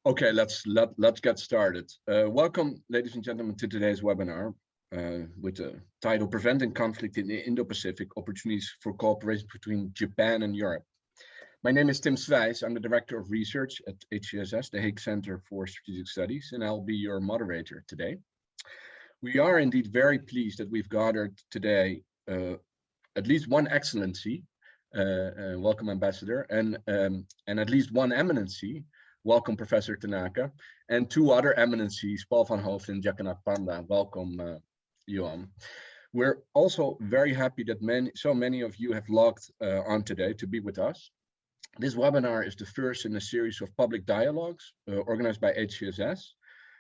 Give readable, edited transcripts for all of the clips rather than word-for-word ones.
Okay, let's get started. Welcome, ladies and gentlemen, to today's webinar with the title "Preventing Conflict in the Indo-Pacific: Opportunities for Cooperation Between Japan and Europe." My name is Tim Swijs. I'm the Director of Research at HCSS, the Hague Center for Strategic Studies, and I'll be your moderator today. We are indeed very pleased that we've gathered today at least one excellency, welcome Ambassador, and at least one eminency, welcome Professor Tanaka, and two other eminencies, Paul van Hooft and Jagannath Panda, welcome Johan. We're also very happy that so many of you have logged on today to be with us. This webinar is the first in a series of public dialogues organized by HCSS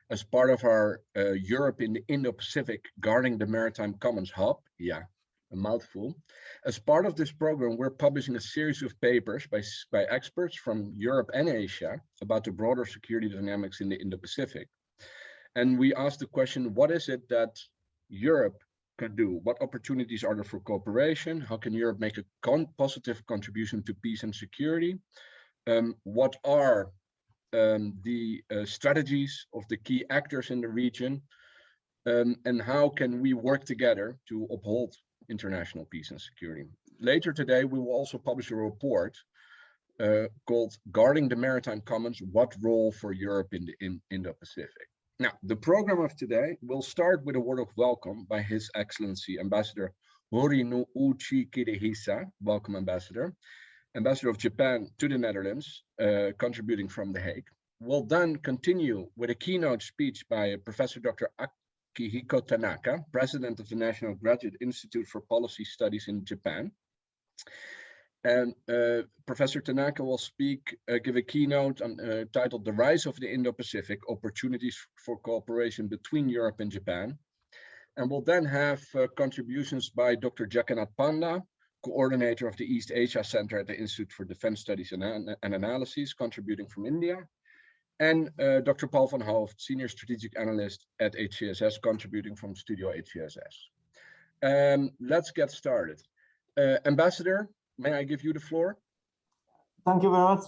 as part of our Europe in the Indo-Pacific Guarding the Maritime Commons Hub. Yeah, a mouthful. As part of this program, we're publishing a series of papers by experts from Europe and Asia about the broader security dynamics in the Indo-Pacific. And we asked the question, what is it that Europe can do? What opportunities are there for cooperation? How can Europe make a positive contribution to peace and security? What are the strategies of the key actors in the region? And how can we work together to uphold international peace and security? Later today, we will also publish a report called Guarding the Maritime Commons: What Role for Europe in the Indo-Pacific? Now, the program of today will start with a word of welcome by His Excellency Ambassador Horinu Uchi Kirihisa. Welcome, Ambassador. Ambassador of Japan to the Netherlands, contributing from The Hague. We'll then continue with a keynote speech by Professor Dr. Akihiko Tanaka, President of the National Graduate Institute for Policy Studies in Japan. And Professor Tanaka will give a keynote titled "The Rise of the Indo-Pacific: Opportunities for Cooperation Between Europe and Japan." And we'll then have contributions by Dr. Jagannath Panda, coordinator of the East Asia Center at the Institute for Defense Studies and Analyses, contributing from India, and Dr. Paul van Hooft, Senior Strategic Analyst at HCSS, contributing from Studio HCSS. Let's get started. Ambassador, may I give you the floor? Thank you very much.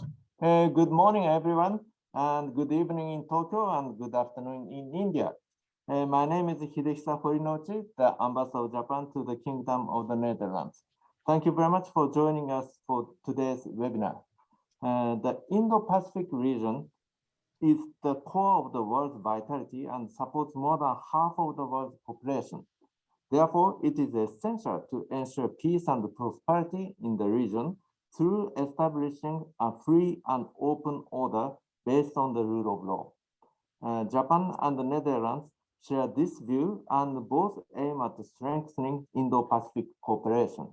Good morning, everyone, and good evening in Tokyo, and good afternoon in India. My name is Hidehisa Horinochi, the Ambassador of Japan to the Kingdom of the Netherlands. Thank you very much for joining us for today's webinar. The Indo-Pacific region is the core of the world's vitality and supports more than half of the world's population. Therefore, it is essential to ensure peace and prosperity in the region through establishing a free and open order based on the rule of law. Japan and the Netherlands share this view and both aim at strengthening Indo-Pacific cooperation.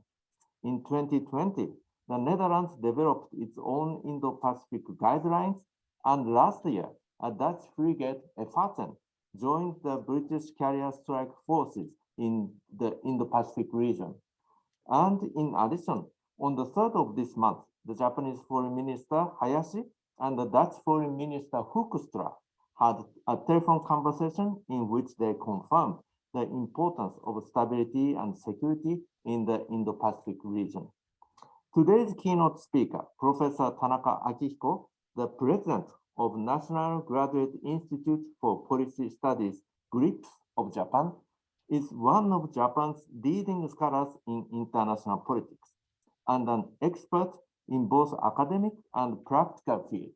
In 2020, the Netherlands developed its own Indo-Pacific guidelines, and last year, a Dutch frigate, Effaten, joined the British carrier strike forces in the Indo-Pacific region. And in addition, on the 3rd of this month, the Japanese Foreign Minister Hayashi and the Dutch Foreign Minister Hoekstra had a telephone conversation in which they confirmed the importance of stability and security in the Indo-Pacific region. Today's keynote speaker, Professor Tanaka Akihiko, the President of National Graduate Institute for Policy Studies, GRIPS of Japan, is one of Japan's leading scholars in international politics and an expert in both academic and practical fields.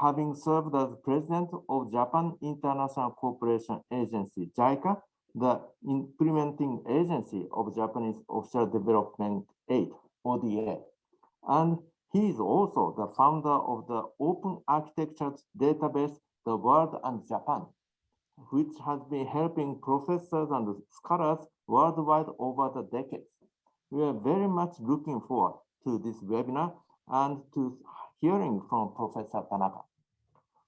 Having served as president of Japan International Cooperation Agency, JICA, the implementing agency of Japanese Official Development Aid, ODA, and he is also the founder of the open architecture database, The World and Japan, which has been helping professors and scholars worldwide over the decades. We are very much looking forward to this webinar and to hearing from Professor Tanaka.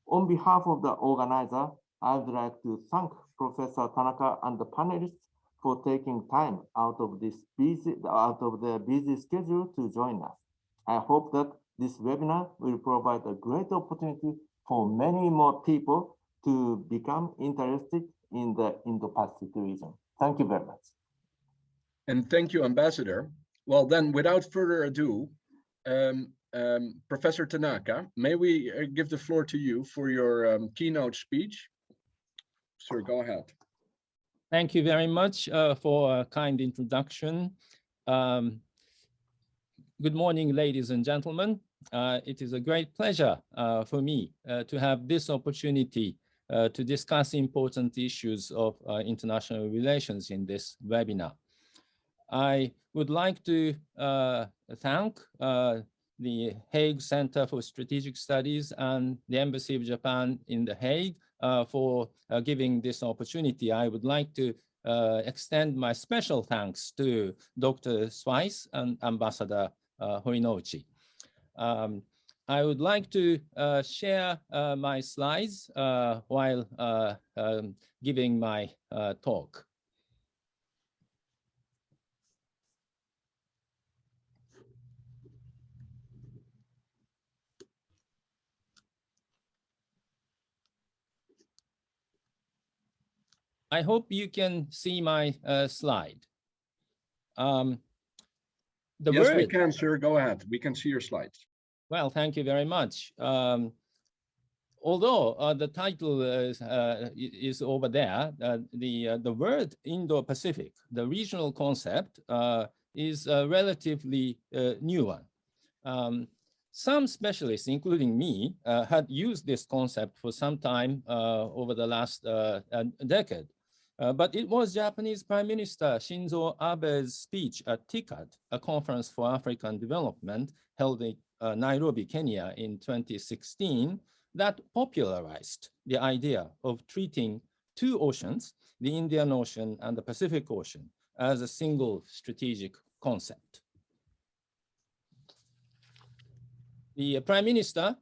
On behalf of the organizer, I would like to thank Professor Tanaka and the panelists for taking time out of their busy schedule to join us. I hope that this webinar will provide a great opportunity for many more people to become interested in the Indo-Pacific region. Thank you very much. And thank you, Ambassador. Well, then, without further ado, Professor Tanaka, may we give the floor to you for your keynote speech? Sir, go ahead. Thank you very much for a kind introduction. Good morning, ladies and gentlemen. It is a great pleasure for me to have this opportunity to discuss important issues of international relations in this webinar. I would like to thank the Hague Center for Strategic Studies and the Embassy of Japan in The Hague for giving this opportunity. I would like to extend my special thanks to Dr. Swice and Ambassador Horinouchi. I would like to share my slides while giving my talk. I hope you can see my slide. Yes, we can, sir. Go ahead. We can see your slides. Well, thank you very much. Although the title is over there, the word Indo-Pacific, the regional concept, is a relatively new one. Some specialists, including me, had used this concept for some time over the last decade. But it was Japanese Prime Minister Shinzo Abe's speech at TICAD, a conference for African development held in Nairobi, Kenya in 2016, that popularized the idea of treating two oceans, the Indian Ocean and the Pacific Ocean, as a single strategic concept. The Prime Minister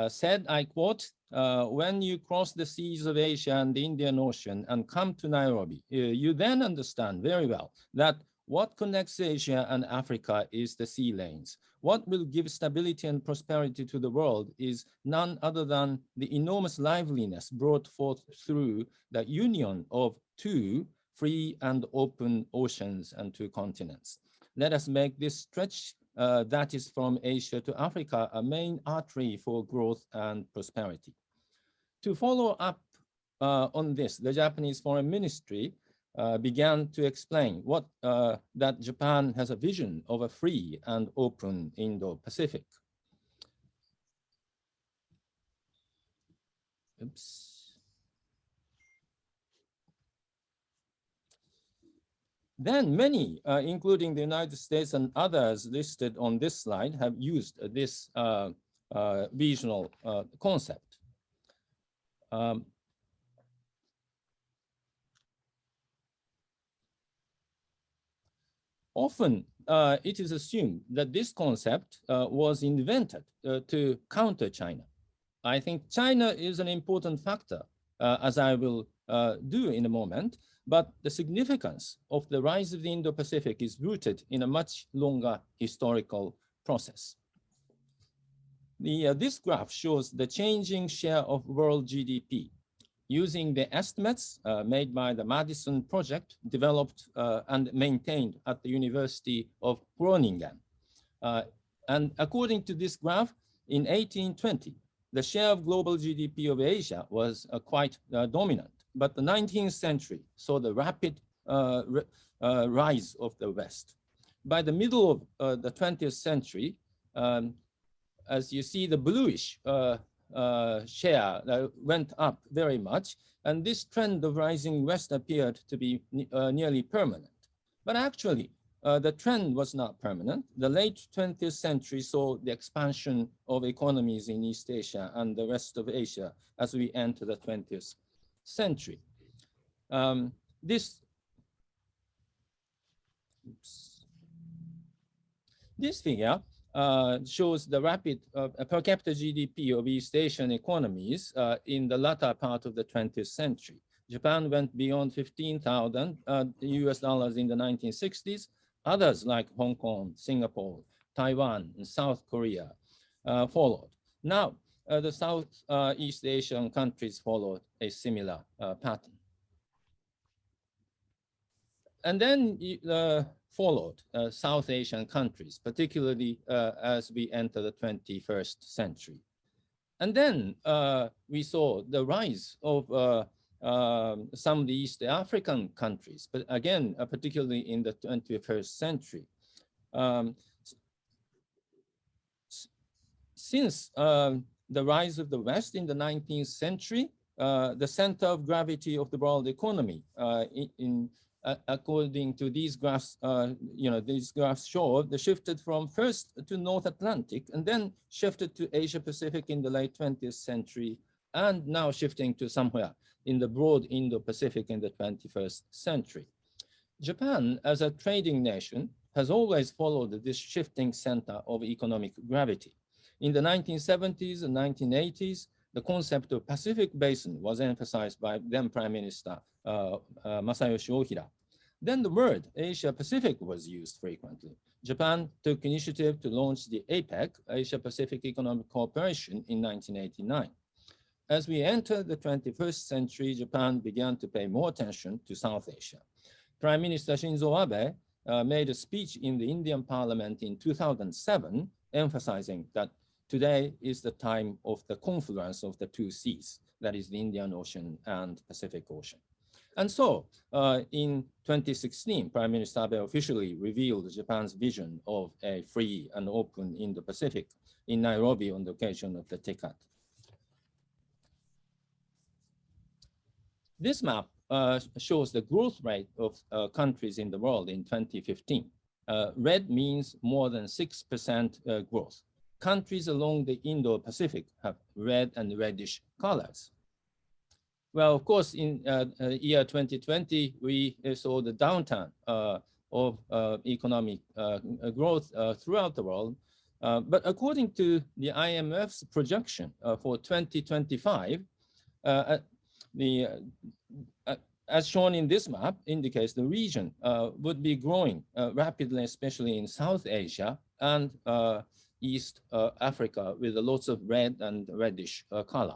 said, I quote, when you cross the seas of Asia and the Indian Ocean and come to Nairobi, you then understand very well that what connects Asia and Africa is the sea lanes. What will give stability and prosperity to the world is none other than the enormous liveliness brought forth through the union of two free and open oceans and two continents. Let us make this stretch that is from Asia to Africa a main artery for growth and prosperity. To follow up on this, the Japanese Foreign Ministry began to explain that Japan has a vision of a free and open Indo-Pacific. Oops. Then many, including the United States and others listed on this slide, have used this regional concept. Often, it is assumed that this concept was invented to counter China. I think China is an important factor, as I will do in a moment, but the significance of the rise of the Indo-Pacific is rooted in a much longer historical process. This graph shows the changing share of world GDP using the estimates made by the Madison Project, developed and maintained at the University of Groningen. And according to this graph, in 1820, the share of global GDP of Asia was quite dominant, but the 19th century saw the rapid rise of the West. By the middle of the 20th century, as you see, the bluish share went up very much, and this trend of rising West appeared to be nearly permanent. But actually, the trend was not permanent. The late 20th century saw the expansion of economies in East Asia and the rest of Asia as we enter the 20th century. This figure shows the rapid per capita GDP of East Asian economies in the latter part of the 20th century. Japan went beyond 15,000 US dollars in the 1960s. Others like Hong Kong, Singapore, Taiwan, and South Korea followed. Now, the Southeast Asian countries followed a similar pattern. And then followed South Asian countries, particularly as we enter the 21st century. And then we saw the rise of some of the East African countries, but again, particularly in the 21st century. Since the rise of the West in the 19th century, the center of gravity of the world economy, according to these graphs, these graphs show the shifted from first to North Atlantic and then shifted to Asia Pacific in the late 20th century, and now shifting to somewhere in the broad Indo-Pacific in the 21st century. Japan, as a trading nation, has always followed this shifting center of economic gravity. In the 1970s and 1980s, the concept of Pacific Basin was emphasized by then Prime Minister Masayoshi Ohira. Then the word Asia Pacific was used frequently. Japan took initiative to launch the APEC, Asia Pacific Economic Cooperation, in 1989. As we enter the 21st century, Japan began to pay more attention to South Asia. Prime Minister Shinzo Abe made a speech in the Indian Parliament in 2007, emphasizing that today is the time of the confluence of the two seas, that is the Indian Ocean and Pacific Ocean. And so in 2016, Prime Minister Abe officially revealed Japan's vision of a free and open Indo-Pacific in Nairobi on the occasion of the TICAD. This map shows the growth rate of countries in the world in 2015. Red means more than 6% growth. Countries along the Indo-Pacific have red and reddish colors. Well, of course, in year 2020, we saw the downturn of economic growth throughout the world. But according to the IMF's projection for 2025, as shown in this map, indicates the region would be growing rapidly, especially in South Asia and East Africa, with lots of red and reddish color.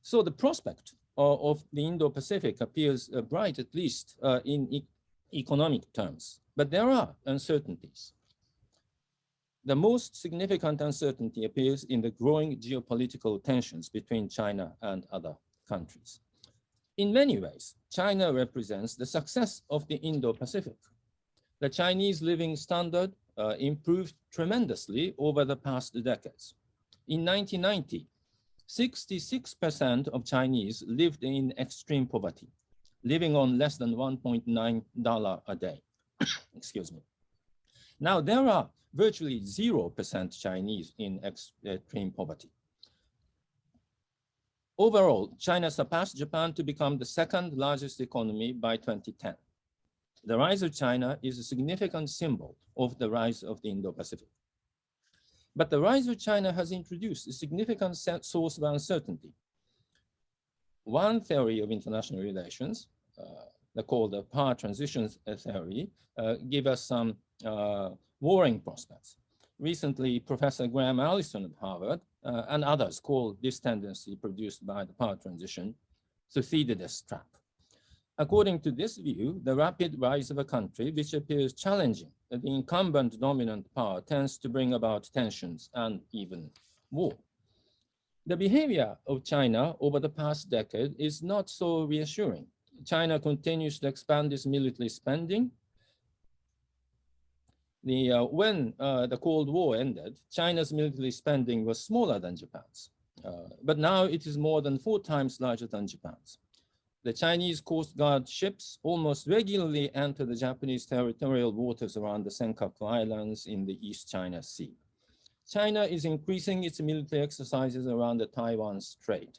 So the prospect of the Indo-Pacific appears bright, at least in economic terms, but there are uncertainties. The most significant uncertainty appears in the growing geopolitical tensions between China and other countries. In many ways, China represents the success of the Indo-Pacific. The Chinese living standard improved tremendously over the past decades. In 1990, 66% of Chinese lived in extreme poverty, living on less than $1.9 a day. Excuse me. Now there are virtually 0% Chinese in extreme poverty. Overall, China surpassed Japan to become the second largest economy by 2010. The rise of China is a significant symbol of the rise of the Indo-Pacific. But the rise of China has introduced a significant source of uncertainty. One theory of international relations, called the power transition theory, give us some warring prospects. Recently, Professor Graham Allison at Harvard and others called this tendency produced by the power transition Thucydides trap. According to this view, the rapid rise of a country which appears challenging the incumbent dominant power tends to bring about tensions and even war. The behavior of China over the past decade is not so reassuring. China continues to expand its military spending. When the Cold War ended, China's military spending was smaller than Japan's, but now it is more than 4 times larger than Japan's. The Chinese Coast Guard ships almost regularly enter the Japanese territorial waters around the Senkaku Islands in the East China Sea. China is increasing its military exercises around the Taiwan Strait.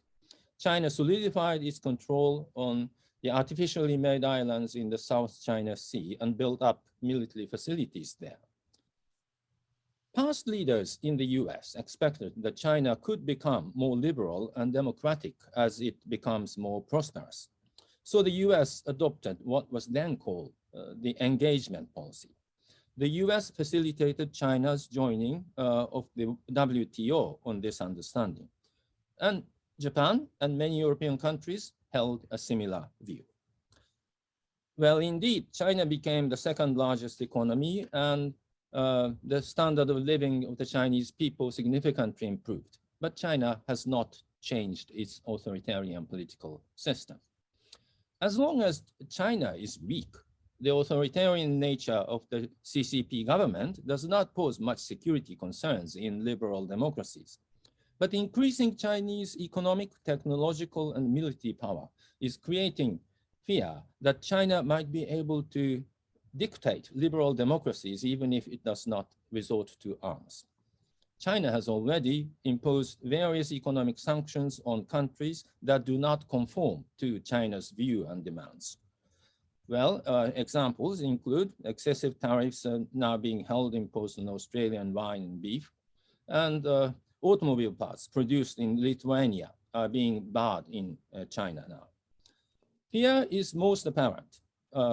China solidified its control on the artificially made islands in the South China Sea and built up military facilities there. Past leaders in the US expected that China could become more liberal and democratic as it becomes more prosperous. So the US adopted what was then called the engagement policy. The US facilitated China's joining of the WTO on this understanding. And Japan and many European countries held a similar view. Well, indeed, China became the second largest economy, and the standard of living of the Chinese people significantly improved. But China has not changed its authoritarian political system. As long as China is weak, the authoritarian nature of the CCP government does not pose much security concerns in liberal democracies. But increasing Chinese economic, technological, and military power is creating fear that China might be able to dictate liberal democracies even if it does not resort to arms. China has already imposed various economic sanctions on countries that do not conform to China's view and demands. Well, examples include excessive tariffs now being held imposed on Australian wine and beef, and automobile parts produced in Lithuania are being barred in China now. Fear is most apparent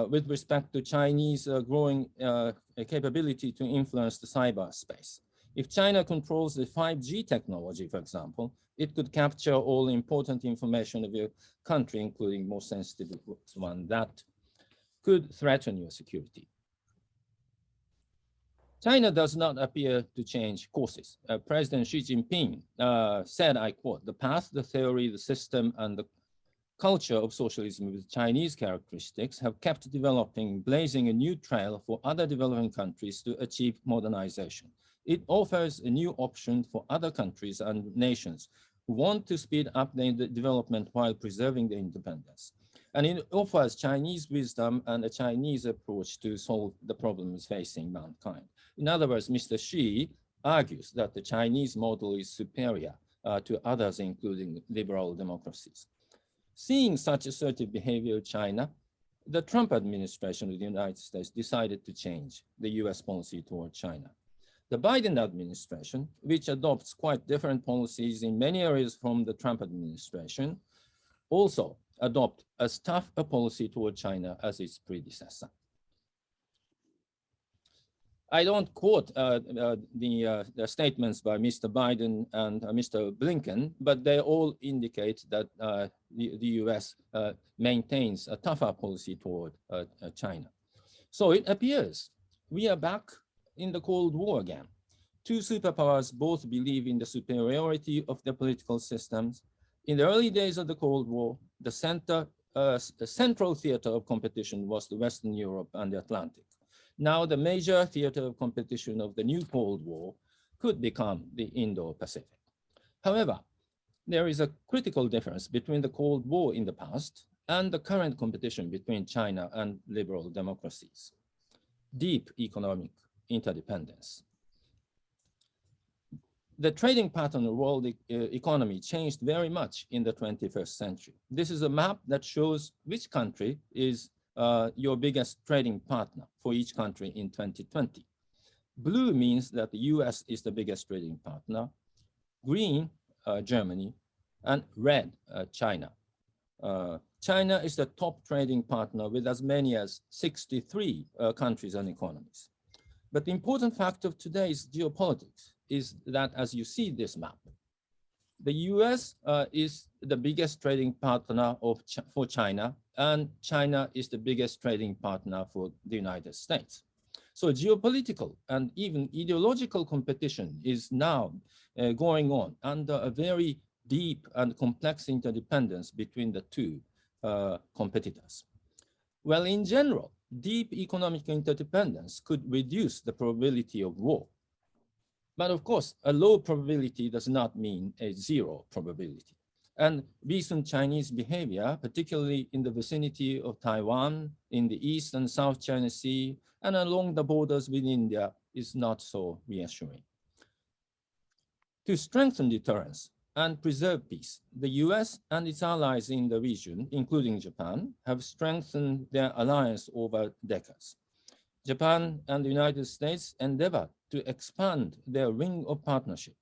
with respect to Chinese growing capability to influence the cyberspace. If China controls the 5G technology, for example, it could capture all important information of your country, including most sensitive one that could threaten your security. China does not appear to change courses. President Xi Jinping said, I quote, "The path, the theory, the system, and the culture of socialism with Chinese characteristics have kept developing, blazing a new trail for other developing countries to achieve modernization. It offers a new option for other countries and nations who want to speed up their development while preserving their independence. And it offers Chinese wisdom and a Chinese approach to solve the problems facing mankind." In other words, Mr. Xi argues that the Chinese model is superior to others, including liberal democracies. Seeing such assertive behavior of China, the Trump administration of the United States decided to change the US policy toward China. The Biden administration, which adopts quite different policies in many areas from the Trump administration, also adopt as tough a policy toward China as its predecessor. I don't quote the statements by Mr. Biden and Mr. Blinken, but they all indicate that the US maintains a tougher policy toward China. So it appears we are back in the Cold War again. Two superpowers both believe in the superiority of their political systems. In the early days of the Cold War, the central theater of competition was the Western Europe and the Atlantic. Now the major theater of competition of the new Cold War could become the Indo-Pacific. However, there is a critical difference between the Cold War in the past and the current competition between China and liberal democracies: deep economic interdependence. The trading pattern of world economy changed very much in the 21st century. This is a map that shows which country is your biggest trading partner for each country in 2020. Blue means that the US is the biggest trading partner, green, Germany, and red, China. China is the top trading partner with as many as 63 countries and economies. But the important fact of today's geopolitics is that, as you see this map, the US is the biggest trading partner for China, and China is the biggest trading partner for the United States. So geopolitical and even ideological competition is now going on under a very deep and complex interdependence between the two competitors. Well, in general, deep economic interdependence could reduce the probability of war. But of course, a low probability does not mean a zero probability. And recent Chinese behavior, particularly in the vicinity of Taiwan, in the East and South China Sea, and along the borders with India, is not so reassuring. To strengthen deterrence and preserve peace, the US and its allies in the region, including Japan, have strengthened their alliance over decades. Japan and the United States endeavor to expand their ring of partnership.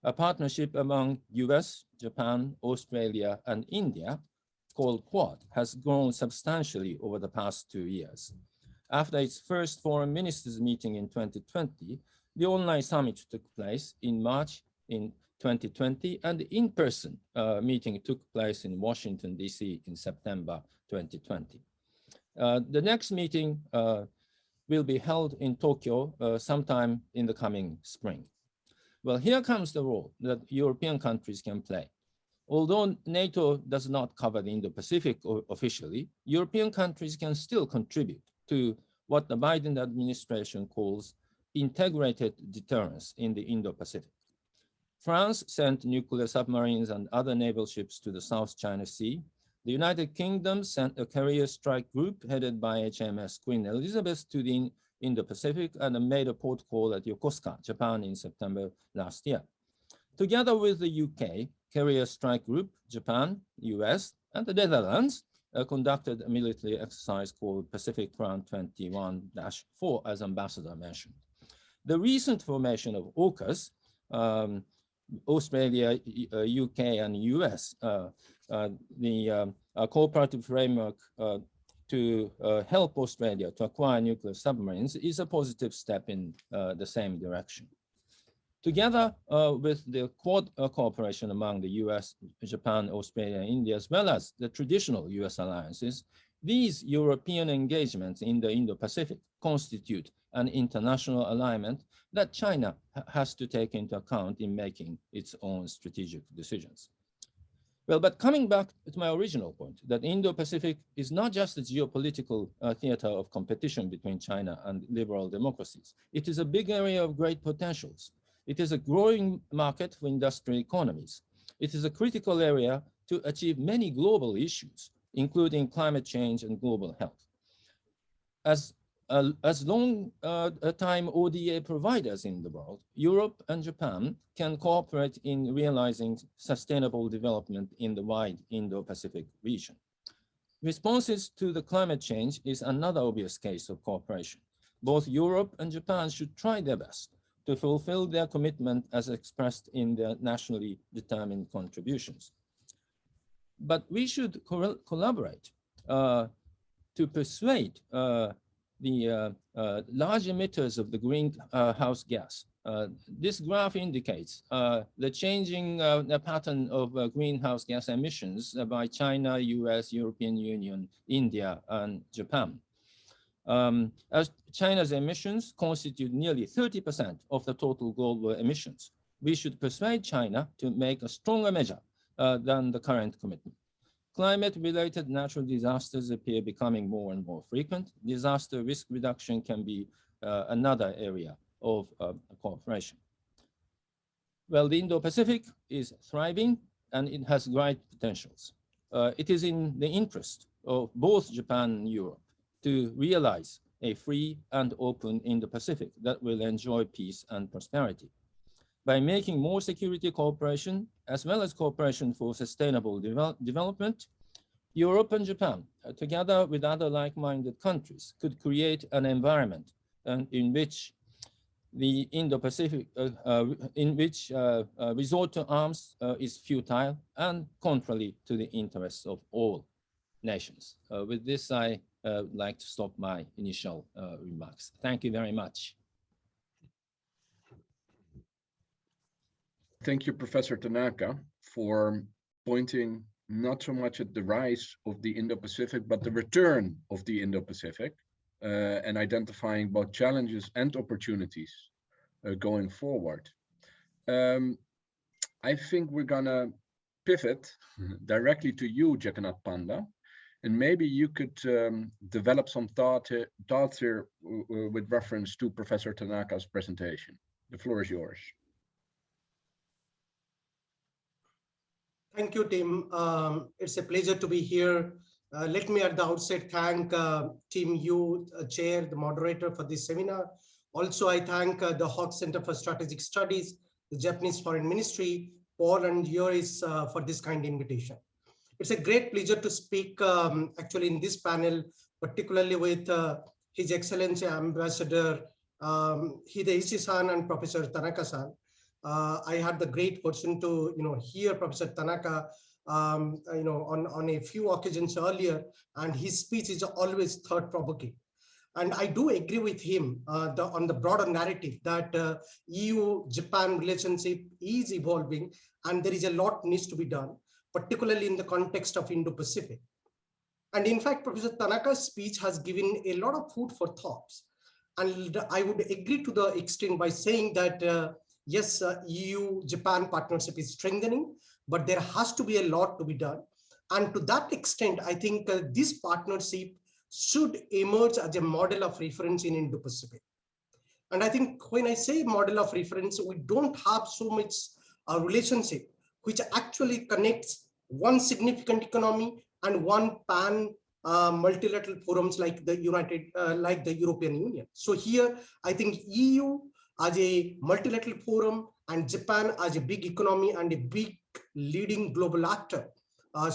A partnership among US, Japan, Australia, and India, called Quad, has grown substantially over the past 2 years. After its first foreign ministers meeting in 2020, the online summit took place in March in 2020, and the in-person meeting took place in Washington, DC in September 2020. The next meeting will be held in Tokyo sometime in the coming spring. Well, here comes the role that European countries can play. Although NATO does not cover the Indo-Pacific officially, European countries can still contribute to what the Biden administration calls integrated deterrence in the Indo-Pacific. France sent nuclear submarines and other naval ships to the South China Sea. The United Kingdom sent a carrier strike group headed by HMS Queen Elizabeth to the Indo-Pacific and made a port call at Yokosuka, Japan in September last year. Together with the UK, carrier strike group, Japan, US, and the Netherlands conducted a military exercise called Pacific Front 21-4, as Ambassador mentioned. The recent formation of AUKUS, Australia, UK, and US, the cooperative framework to help Australia to acquire nuclear submarines is a positive step in the same direction. Together with the Quad cooperation among the US, Japan, Australia, and India, as well as the traditional US alliances, these European engagements in the Indo-Pacific constitute an international alignment that China has to take into account in making its own strategic decisions. Well, but coming back to my original point, that Indo-Pacific is not just a geopolitical theater of competition between China and liberal democracies. It is a big area of great potentials. It is a growing market for industrial economies. It is a critical area to achieve many global issues, including climate change and global health. As long-time ODA providers in the world, Europe and Japan can cooperate in realizing sustainable development in the wide Indo-Pacific region. Responses to the climate change is another obvious case of cooperation. Both Europe and Japan should try their best to fulfill their commitment as expressed in their nationally determined contributions. But we should collaborate to persuade the large emitters of the greenhouse gas. This graph indicates the changing pattern of greenhouse gas emissions by China, US, European Union, India, and Japan. As China's emissions constitute nearly 30% of the total global emissions, we should persuade China to make a stronger measure than the current commitment. Climate-related natural disasters appear becoming more and more frequent. Disaster risk reduction can be another area of cooperation. Well, the Indo-Pacific is thriving and it has great potentials. It is in the interest of both Japan and Europe to realize a free and open Indo-Pacific that will enjoy peace and prosperity. By making more security cooperation, as well as cooperation for sustainable development, Europe and Japan, together with other like-minded countries, could create an environment in which the Indo-Pacific, resort to arms is futile and contrary to the interests of all nations. With this, I would like to stop my initial remarks. Thank you very much. Thank you, Professor Tanaka, for pointing not so much at the rise of the Indo-Pacific, but the return of the Indo-Pacific, and identifying both challenges and opportunities going forward. I think we're gonna pivot directly to you, Jagannath Panda, and maybe you could develop some thoughts here with reference to Professor Tanaka's presentation. The floor is yours. Thank you, Tim. It's a pleasure to be here. Let me at the outset thank Tim, you, Chair, the moderator for this seminar. Also, I thank the Hoff Center for Strategic Studies, the Japanese Foreign Ministry, Paul and Yoris for this kind invitation. It's a great pleasure to speak actually in this panel, particularly with His Excellency Ambassador Hideishi-san and Professor Tanaka-san. I had the great fortune to hear Professor Tanaka on a few occasions earlier, and his speech is always thought-provoking. And I do agree with him on the broader narrative that EU-Japan relationship is evolving, and there is a lot needs to be done, particularly in the context of Indo-Pacific. And in fact, Professor Tanaka's speech has given a lot of food for thoughts. And I would agree to the extent by saying that, yes, EU-Japan partnership is strengthening, but there has to be a lot to be done. And to that extent, I think this partnership should emerge as a model of reference in Indo-Pacific. And I think when I say model of reference, we don't have so much relationship which actually connects one significant economy and one multilateral forums like the European Union. So here, I think EU as a multilateral forum and Japan as a big economy and a big leading global actor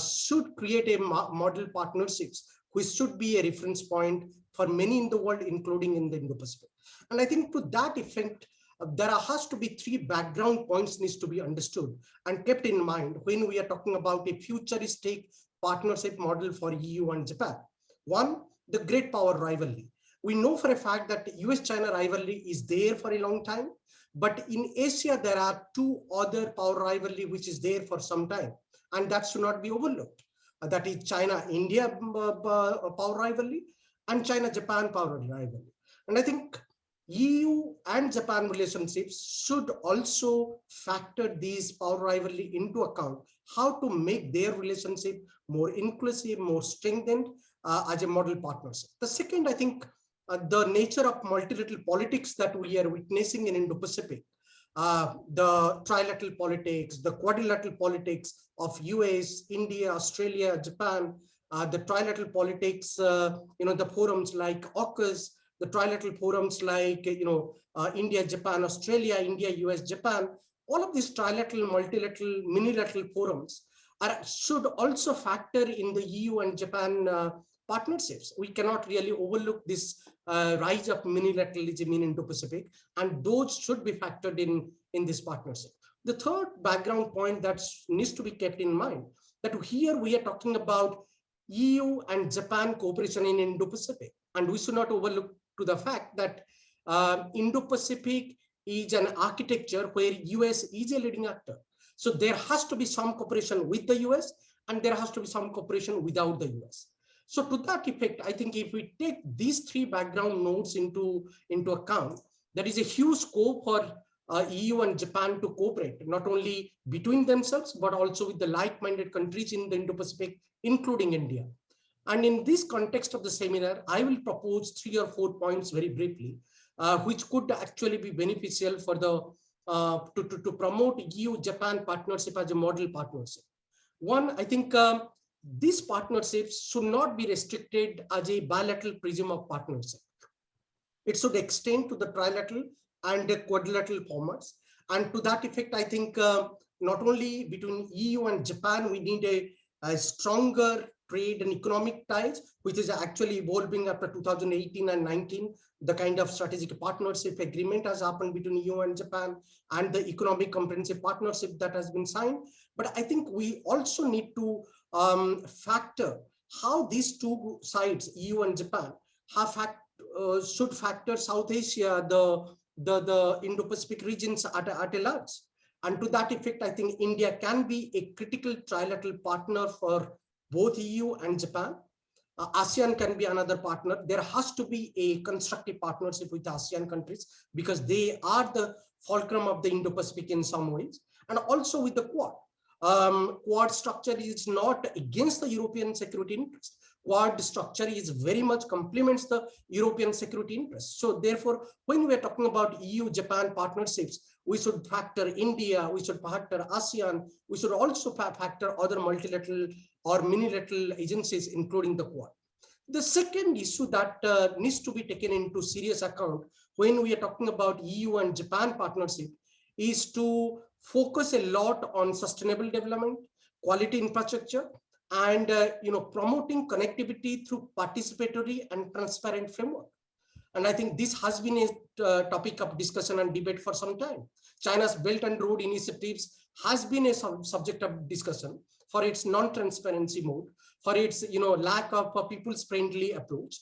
should create a model partnerships which should be a reference point for many in the world, including in the Indo-Pacific. And I think to that effect, there has to be three background points needs to be understood and kept in mind when we are talking about a futuristic partnership model for EU and Japan. One, the great power rivalry. We know for a fact that US-China rivalry is there for a long time, but in Asia, there are two other power rivalry which is there for some time, and that should not be overlooked. That is China-India power rivalry and China-Japan power rivalry. And I think EU and Japan relationships should also factor these power rivalry into account, how to make their relationship more inclusive, more strengthened as a model partnership. The second, I think, the nature of multilateral politics that we are witnessing in Indo-Pacific, the trilateral politics, the quadrilateral politics of US, India, Australia, Japan, the trilateral politics, the forums like AUKUS, the trilateral forums like, India, Japan, Australia, India, US, Japan, all of these trilateral, multilateral, minilateral forums should also factor in the EU and Japan partnerships. We cannot really overlook this rise of minilateralism in Indo-Pacific, and those should be factored in this partnership. The third background point that needs to be kept in mind, that here we are talking about EU and Japan cooperation in Indo-Pacific, and we should not overlook to the fact that Indo-Pacific is an architecture where US is a leading actor. So there has to be some cooperation with the US, and there has to be some cooperation without the US. So to that effect, I think if we take these three background notes into account, there is a huge scope for EU and Japan to cooperate, not only between themselves, but also with the like-minded countries in the Indo-Pacific, including India. And in this context of the seminar, I will propose 3 or 4 points very briefly, which could actually be beneficial for the to promote EU-Japan partnership as a model partnership. One, I think these partnerships should not be restricted as a bilateral prism of partnership. It should extend to the trilateral and the quadrilateral formats. And to that effect, I think not only between EU and Japan, we need a stronger trade and economic ties, which is actually evolving after 2018 and 19. The kind of strategic partnership agreement has happened between EU and Japan, and the economic comprehensive partnership that has been signed. But I think we also need to factor how these two sides, EU and Japan, should factor South Asia, the Indo-Pacific regions at a large. And to that effect, I think India can be a critical trilateral partner for both EU and Japan. ASEAN can be another partner. There has to be a constructive partnership with ASEAN countries because they are the fulcrum of the Indo-Pacific in some ways, and also with the Quad. Quad structure is not against the European security interest. Quad structure is very much complements the European security interest. So therefore, when we are talking about EU-Japan partnerships, we should factor India, we should factor ASEAN, we should also factor other multilateral or minilateral agencies, including the Quad. The second issue that needs to be taken into serious account when we are talking about EU and Japan partnership is to focus a lot on sustainable development, quality infrastructure, and promoting connectivity through participatory and transparent framework. And I think this has been a topic of discussion and debate for some time. China's Belt and Road initiatives has been a subject of discussion for its non-transparency mode, for its lack of a people's friendly approach.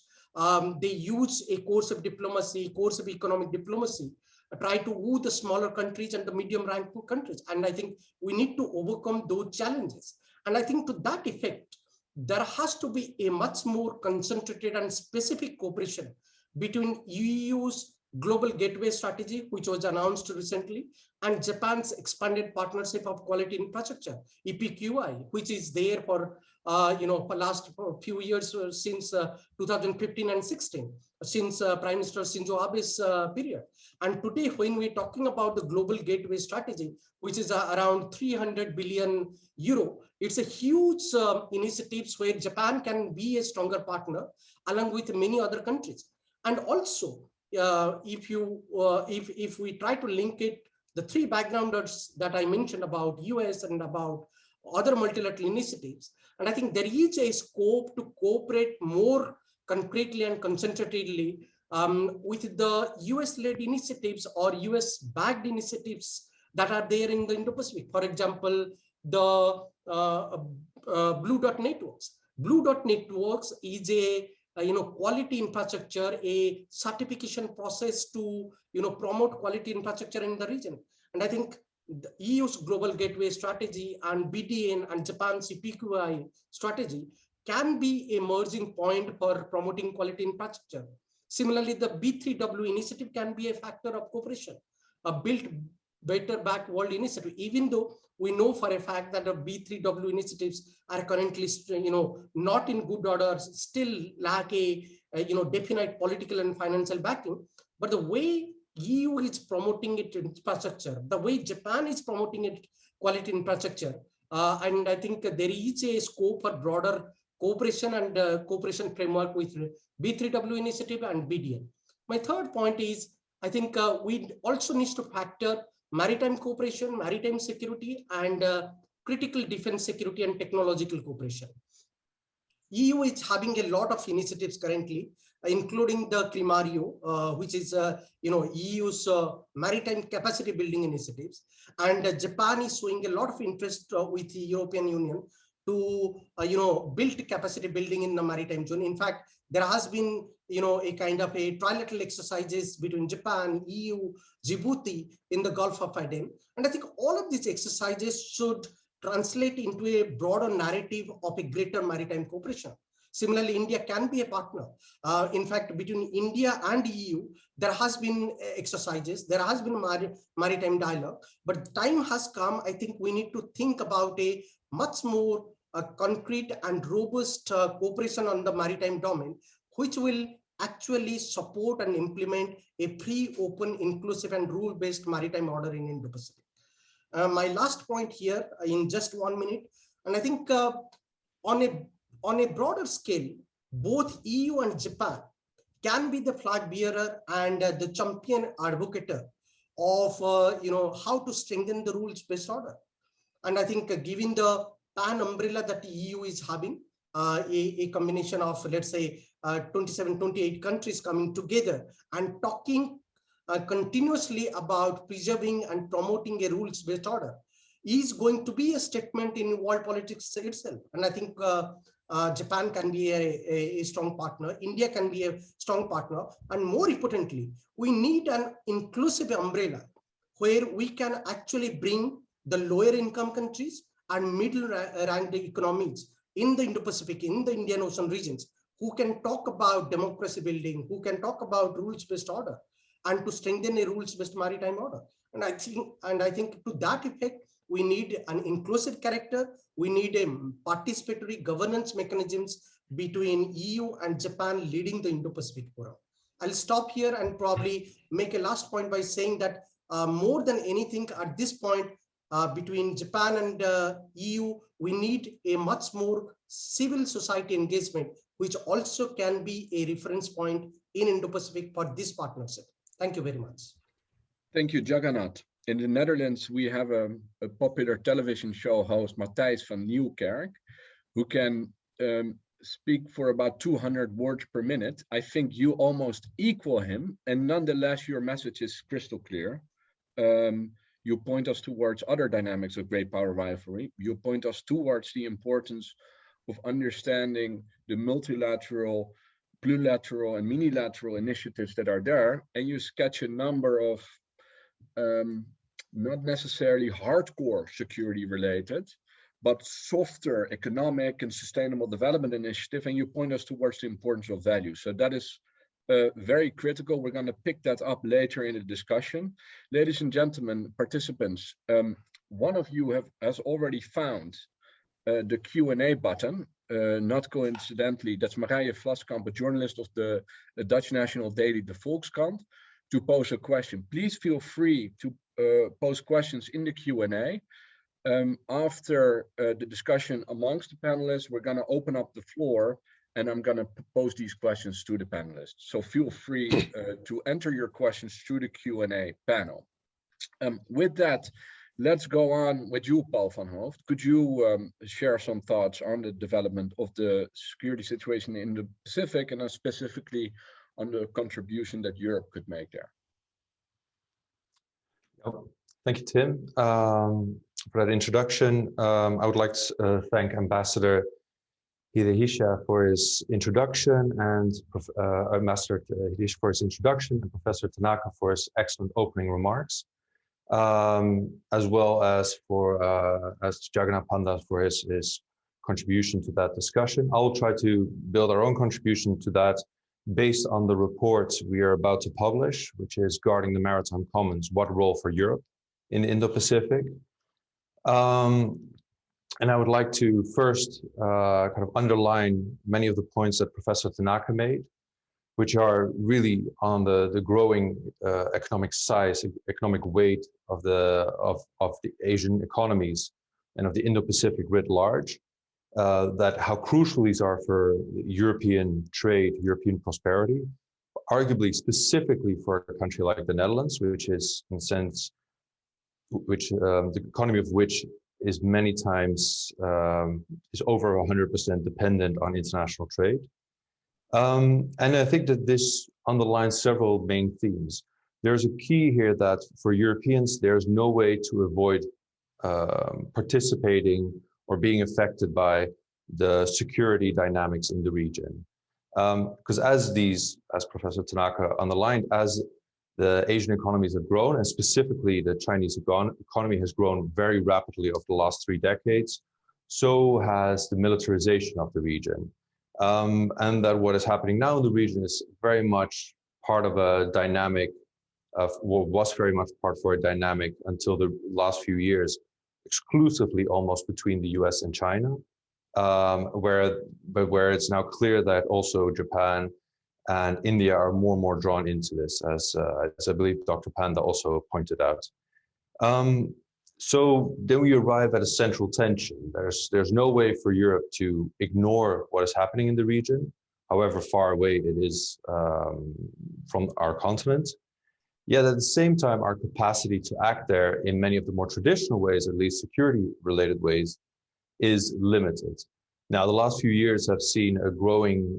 They use a course of diplomacy, course of economic diplomacy, try to woo the smaller countries and the medium-ranked countries. And I think we need to overcome those challenges. And I think to that effect, there has to be a much more concentrated and specific cooperation between EU's Global Gateway Strategy, which was announced recently, and Japan's Expanded Partnership of Quality Infrastructure, EPQI, which is there for for last few years since 2015 and 16, since Prime Minister Shinzo Abe's period. And today, when we're talking about the Global Gateway Strategy, which is around 300 billion euro, it's a huge initiatives where Japan can be a stronger partner along with many other countries. And also, if we try to link it, the three backgrounders that I mentioned about US and about other multilateral initiatives, and I think there is a scope to cooperate more concretely and concentratedly with the US-led initiatives or US-backed initiatives that are there in the Indo-Pacific. For example, the Blue Dot Networks. Blue Dot Networks is a quality infrastructure, a certification process to promote quality infrastructure in the region. And I think the EU's Global Gateway Strategy and BDN and Japan's EPQI strategy can be a merging point for promoting quality infrastructure. Similarly, the B3W initiative can be a factor of cooperation, a Build Better Back World initiative, even though we know for a fact that the B3W initiatives are currently, not in good order, still lack a definite political and financial backing. But the way EU is promoting its infrastructure, the way Japan is promoting its quality infrastructure, and I think there is a scope for broader cooperation and cooperation framework with B3W initiative and BDN. My third point is, I think we also need to factor maritime cooperation, maritime security, and critical defense security and technological cooperation. EU is having a lot of initiatives currently, including the CLIMARIO, which is EU's maritime capacity building initiatives, and Japan is showing a lot of interest with the European Union to build capacity building in the maritime zone. In fact, there has been a kind of a trilateral exercises between Japan, EU, Djibouti in the Gulf of Aden, and I think all of these exercises should translate into a broader narrative of a greater maritime cooperation. Similarly, India can be a partner. In fact, between India and EU, there has been exercises, there has been maritime dialogue, but time has come. I think we need to think about a much more concrete and robust cooperation on the maritime domain, which will actually support and implement a free, open, inclusive, and rule-based maritime order in Indo-Pacific. My last point here in just 1 minute, and I think on a broader scale, both EU and Japan can be the flag bearer and the champion advocate of how to strengthen the rules-based order. And I think given the pan umbrella that the EU is having, a combination of, let's say, 27, 28 countries coming together and talking continuously about preserving and promoting a rules-based order is going to be a statement in world politics itself. And I think Japan can be a strong partner, India can be a strong partner, and more importantly, we need an inclusive umbrella where we can actually bring the lower income countries and middle ranked economies in the Indo-Pacific, in the Indian Ocean regions, who can talk about democracy building, who can talk about rules-based order, and to strengthen a rules-based maritime order. And I think to that effect, we need an inclusive character. We need a participatory governance mechanisms between EU and Japan leading the Indo-Pacific Forum. I'll stop here and probably make a last point by saying that more than anything at this point, between Japan and EU, we need a much more civil society engagement, which also can be a reference point in Indo-Pacific for this partnership. Thank you very much. Thank you, Jagannath. In the Netherlands, we have a popular television show host, Matthijs van Nieuwkerk, who can speak for about 200 words per minute. I think you almost equal him, and nonetheless, your message is crystal clear. You point us towards other dynamics of great power rivalry. You point us towards the importance of understanding the multilateral, plurilateral, and minilateral initiatives that are there, and you sketch a number of not necessarily hardcore security related, but softer economic and sustainable development initiative, and you point us towards the importance of value. So that is very critical. We're going to pick that up later in the discussion. Ladies and gentlemen, participants, one of you has already found the Q&A button. Not coincidentally, that's Marije Vlaskamp, a journalist of the Dutch national daily De Volkskrant, to pose a question. Please feel free to pose questions in the Q&A. After the discussion amongst the panelists, we're going to open up the floor, and I'm going to pose these questions to the panelists. So feel free to enter your questions through the Q&A panel. With that, let's go on with you, Paul van Hooft. Could you share some thoughts on the development of the security situation in the Pacific, and specifically on the contribution that Europe could make there? Thank you, Tim, for that introduction. I would like to thank Ambassador Hidehisha for his introduction, and Ambassador Hidehisha for his introduction, and Professor Tanaka for his excellent opening remarks. As well as Jagannath Panda for his contribution to that discussion. I will try to build our own contribution to that based on the report we are about to publish, which is Guarding the Maritime Commons, What Role for Europe in the Indo-Pacific. And I would like to first kind of underline many of the points that Professor Tanaka made, which are really on the growing economic size, economic weight of the Asian economies and of the Indo-Pacific writ large, that how crucial these are for European trade, European prosperity, arguably specifically for a country like the Netherlands, which is in a sense, the economy of which is many times is over 100% dependent on international trade. And I think that this underlines several main themes. There's a key here that for Europeans, there's no way to avoid participating or being affected by the security dynamics in the region. Because as Professor Tanaka underlined, as the Asian economies have grown, and specifically the Chinese economy has grown very rapidly over the last 3 decades, so has the militarization of the region. And that what is happening now in the region is very much part of a dynamic was very much part for a dynamic until the last few years, exclusively almost between the US and China, where it's now clear that also Japan and India are more and more drawn into this, as I believe Dr. Panda also pointed out. So then we arrive at a central tension. There's no way for Europe to ignore what is happening in the region, however far away it is from our continent. Yet at the same time, our capacity to act there in many of the more traditional ways, at least security-related ways, is limited. Now, the last few years have seen a growing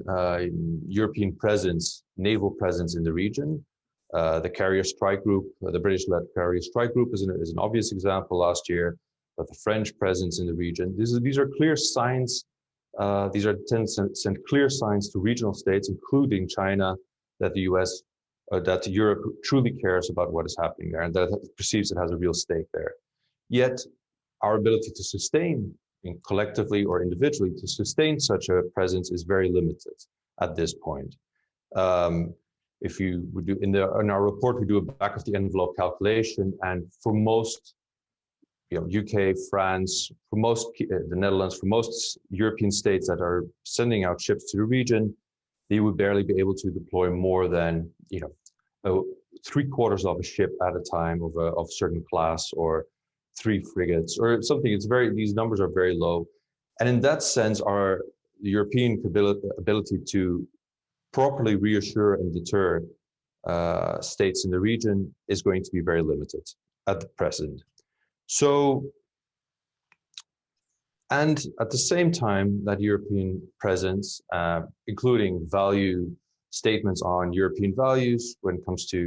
European presence, naval presence in the region. The carrier strike group, the British-led carrier strike group is an obvious example last year, but the French presence in the region. These are clear signs, these are send clear signs to regional states, including China, that the US, that Europe truly cares about what is happening there and that it perceives it has a real stake there. Yet our ability to sustain, collectively or individually, to sustain such a presence is very limited at this point. If you would do in our report, we do a back of the envelope calculation, and for most, UK, France, for most the Netherlands, for most European states that are sending out ships to the region, they would barely be able to deploy more than 3/4 of a ship at a time of a certain class, or 3 frigates or something. These numbers are very low, and in that sense, our European ability to properly reassure and deter states in the region is going to be very limited at the present. So, and at the same time, that European presence, including value statements on European values when it comes to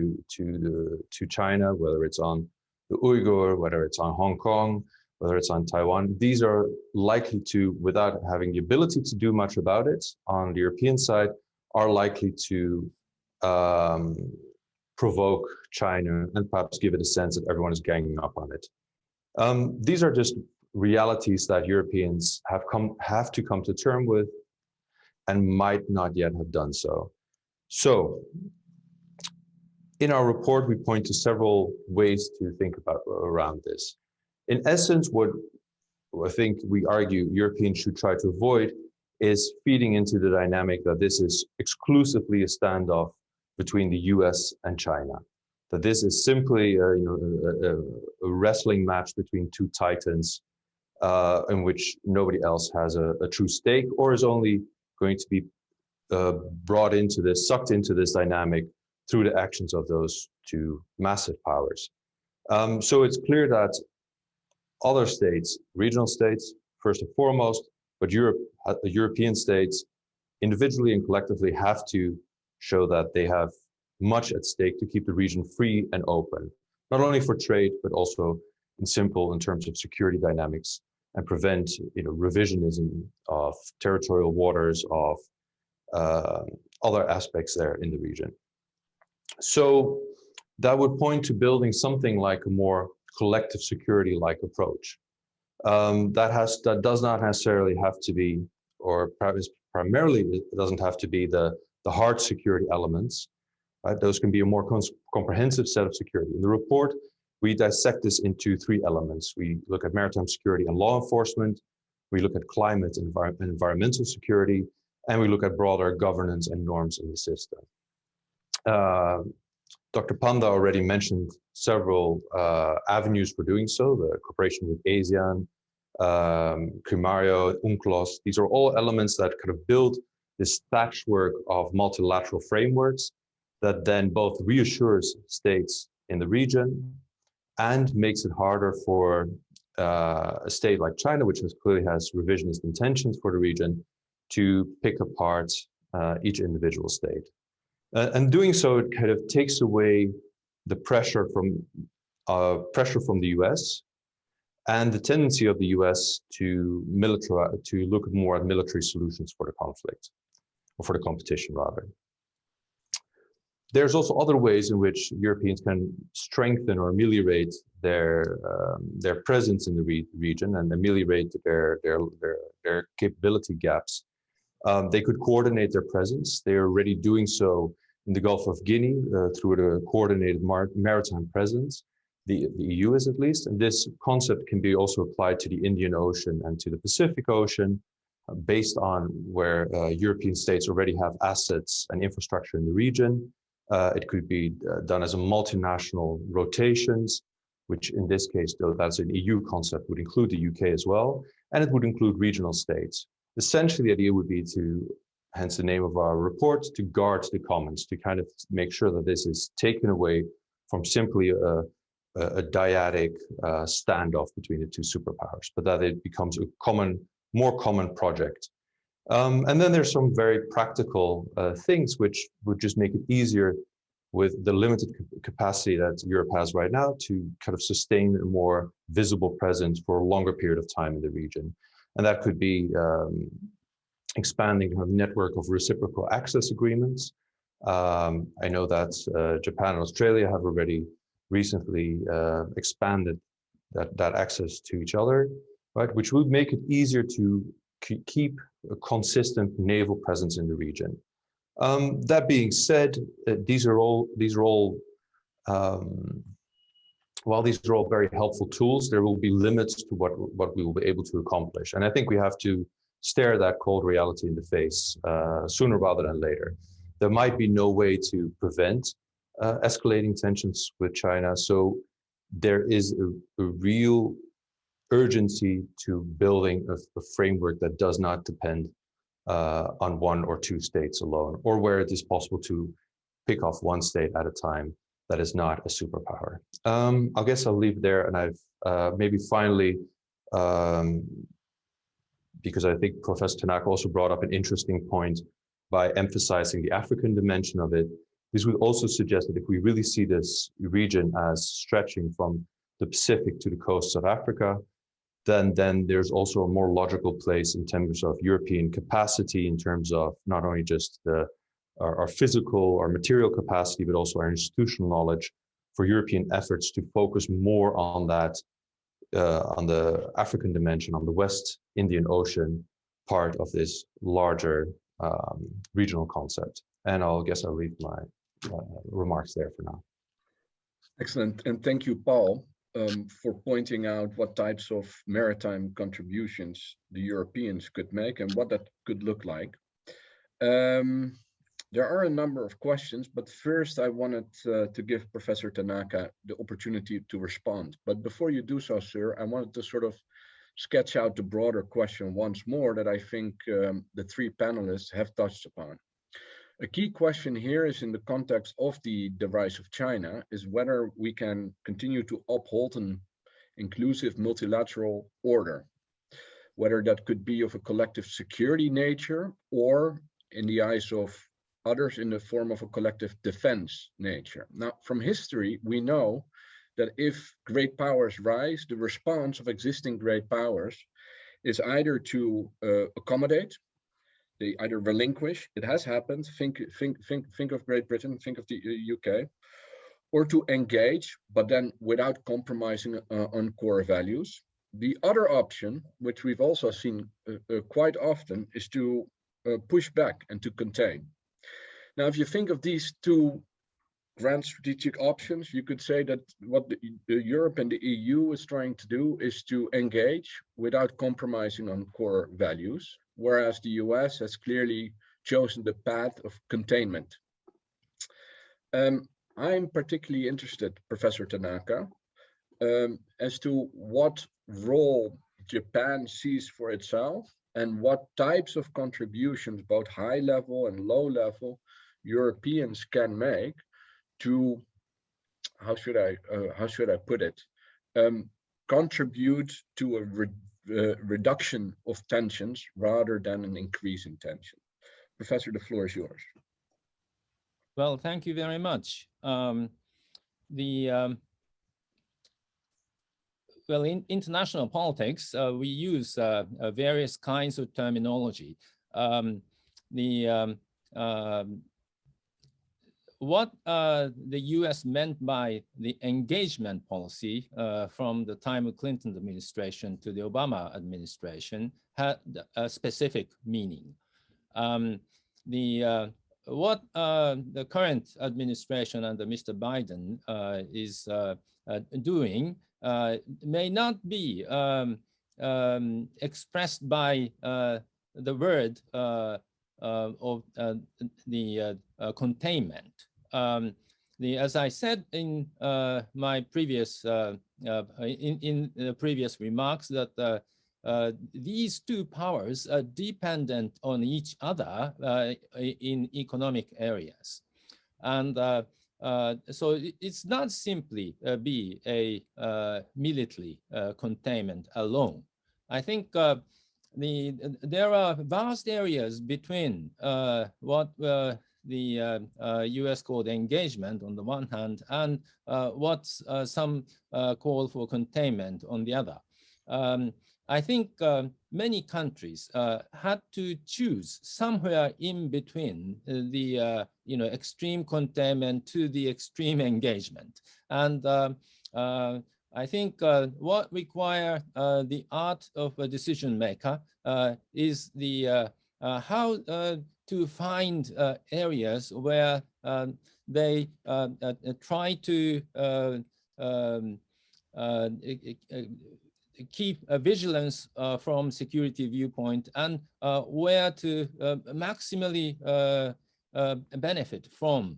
China, whether it's on the Uyghur, whether it's on Hong Kong, whether it's on Taiwan, these are likely to, without having the ability to do much about it on the European side, are likely to provoke China and perhaps give it a sense that everyone is ganging up on it. These are just realities that Europeans have to come to terms with and might not yet have done so. So in our report, we point to several ways to think about around this. In essence, what I think we argue Europeans should try to avoid is feeding into the dynamic that this is exclusively a standoff between the US and China, that this is simply a wrestling match between two titans in which nobody else has a true stake or is only going to be sucked into this dynamic through the actions of those two massive powers. So it's clear that other states, regional states, first and foremost, but European states, individually and collectively, have to show that they have much at stake to keep the region free and open, not only for trade, but also in terms of security dynamics, and prevent revisionism of territorial waters, of other aspects there in the region. So that would point to building something like a more collective security-like approach. That does not necessarily have to be, or primarily it doesn't have to be the hard security elements. Right? Those can be a more comprehensive set of security. In the report, we dissect this into three elements. We look at maritime security and law enforcement, we look at climate and environmental security, and we look at broader governance and norms in the system. Dr. Panda already mentioned several avenues for doing so, the cooperation with ASEAN, Crimario, UNCLOS. These are all elements that kind of build this patchwork of multilateral frameworks that then both reassures states in the region and makes it harder for a state like China, which clearly has revisionist intentions for the region, to pick apart each individual state. And doing so, it kind of takes away the pressure from the US and the tendency of the US to look more at military solutions for the conflict, or for the competition rather. There's also other ways in which Europeans can strengthen or ameliorate their presence in the region and ameliorate their capability gaps. They could coordinate their presence. They are already doing so in the Gulf of Guinea through the coordinated maritime presence. The EU is at least, and this concept can be also applied to the Indian Ocean and to the Pacific Ocean, based on where European states already have assets and infrastructure in the region. It could be done as a multinational rotations, which in this case, though that's an EU concept, would include the UK as well, and it would include regional states. Essentially, the idea would be to, hence the name of our report, to guard the commons, to kind of make sure that this is taken away from simply a dyadic standoff between the two superpowers, but that it becomes a more common project. And then there's some very practical things which would just make it easier with the limited capacity that Europe has right now to kind of sustain a more visible presence for a longer period of time in the region. And that could be expanding a network of reciprocal access agreements. I know that Japan and Australia have already recently expanded that access to each other, right? Which would make it easier to keep a consistent naval presence in the region. That being said, these are all while these are all very helpful tools, there will be limits to what we will be able to accomplish. And I think we have to stare that cold reality in the face sooner rather than later. There might be no way to prevent escalating tensions with China. So there is a real urgency to building a framework that does not depend on one or two states alone, or where it is possible to pick off one state at a time that is not a superpower. I guess I'll leave there, and I've maybe finally, because I think Professor Tanaka also brought up an interesting point by emphasizing the African dimension of it. This would also suggest that if we really see this region as stretching from the Pacific to the coasts of Africa, then there's also a more logical place in terms of European capacity, in terms of not only just our physical, our material capacity, but also our institutional knowledge for European efforts to focus more on that on the African dimension, on the West Indian Ocean part of this larger regional concept. And I'll leave my remarks there for now. Excellent, and thank you, Paul, for pointing out what types of maritime contributions the Europeans could make and what that could look like. There are a number of questions, but first I wanted to give Professor Tanaka the opportunity to respond. But before you do so, sir, I wanted to sort of sketch out the broader question once more that I think the three panelists have touched upon. A key question here is in the context of the rise of China is whether we can continue to uphold an inclusive multilateral order, whether that could be of a collective security nature or in the eyes of others in the form of a collective defense nature. Now, from history, we know that if great powers rise, the response of existing great powers is either to accommodate, they either relinquish, it has happened, think of Great Britain, think of the UK, or to engage, but then without compromising on core values. The other option, which we've also seen quite often, is to push back and to contain. Now, if you think of these two grand strategic options, you could say that what the Europe and the EU is trying to do is to engage without compromising on core values, whereas the US has clearly chosen the path of containment. I'm particularly interested, Professor Tanaka, as to what role Japan sees for itself and what types of contributions, both high level and low level, Europeans can make to, how should I put it, contribute to a reduction of tensions rather than an increase in tension. Professor, the floor is yours. Well, thank you very much. Well, in international politics, we use various kinds of terminology. What the US meant by the engagement policy from the time of Clinton administration to the Obama administration had a specific meaning. What the current administration under Mr. Biden is doing may not be expressed by the word of the containment. As I said in my previous in the previous remarks, that these two powers are dependent on each other in economic areas, and so it's not simply be a military containment alone. I think there are vast areas between what the US called engagement on the one hand and what some call for containment on the other. I think many countries had to choose somewhere in between the extreme containment to the extreme engagement, and I think what require the art of a decision maker is the how to find areas where they try to keep a vigilance from security viewpoint, and where to maximally benefit from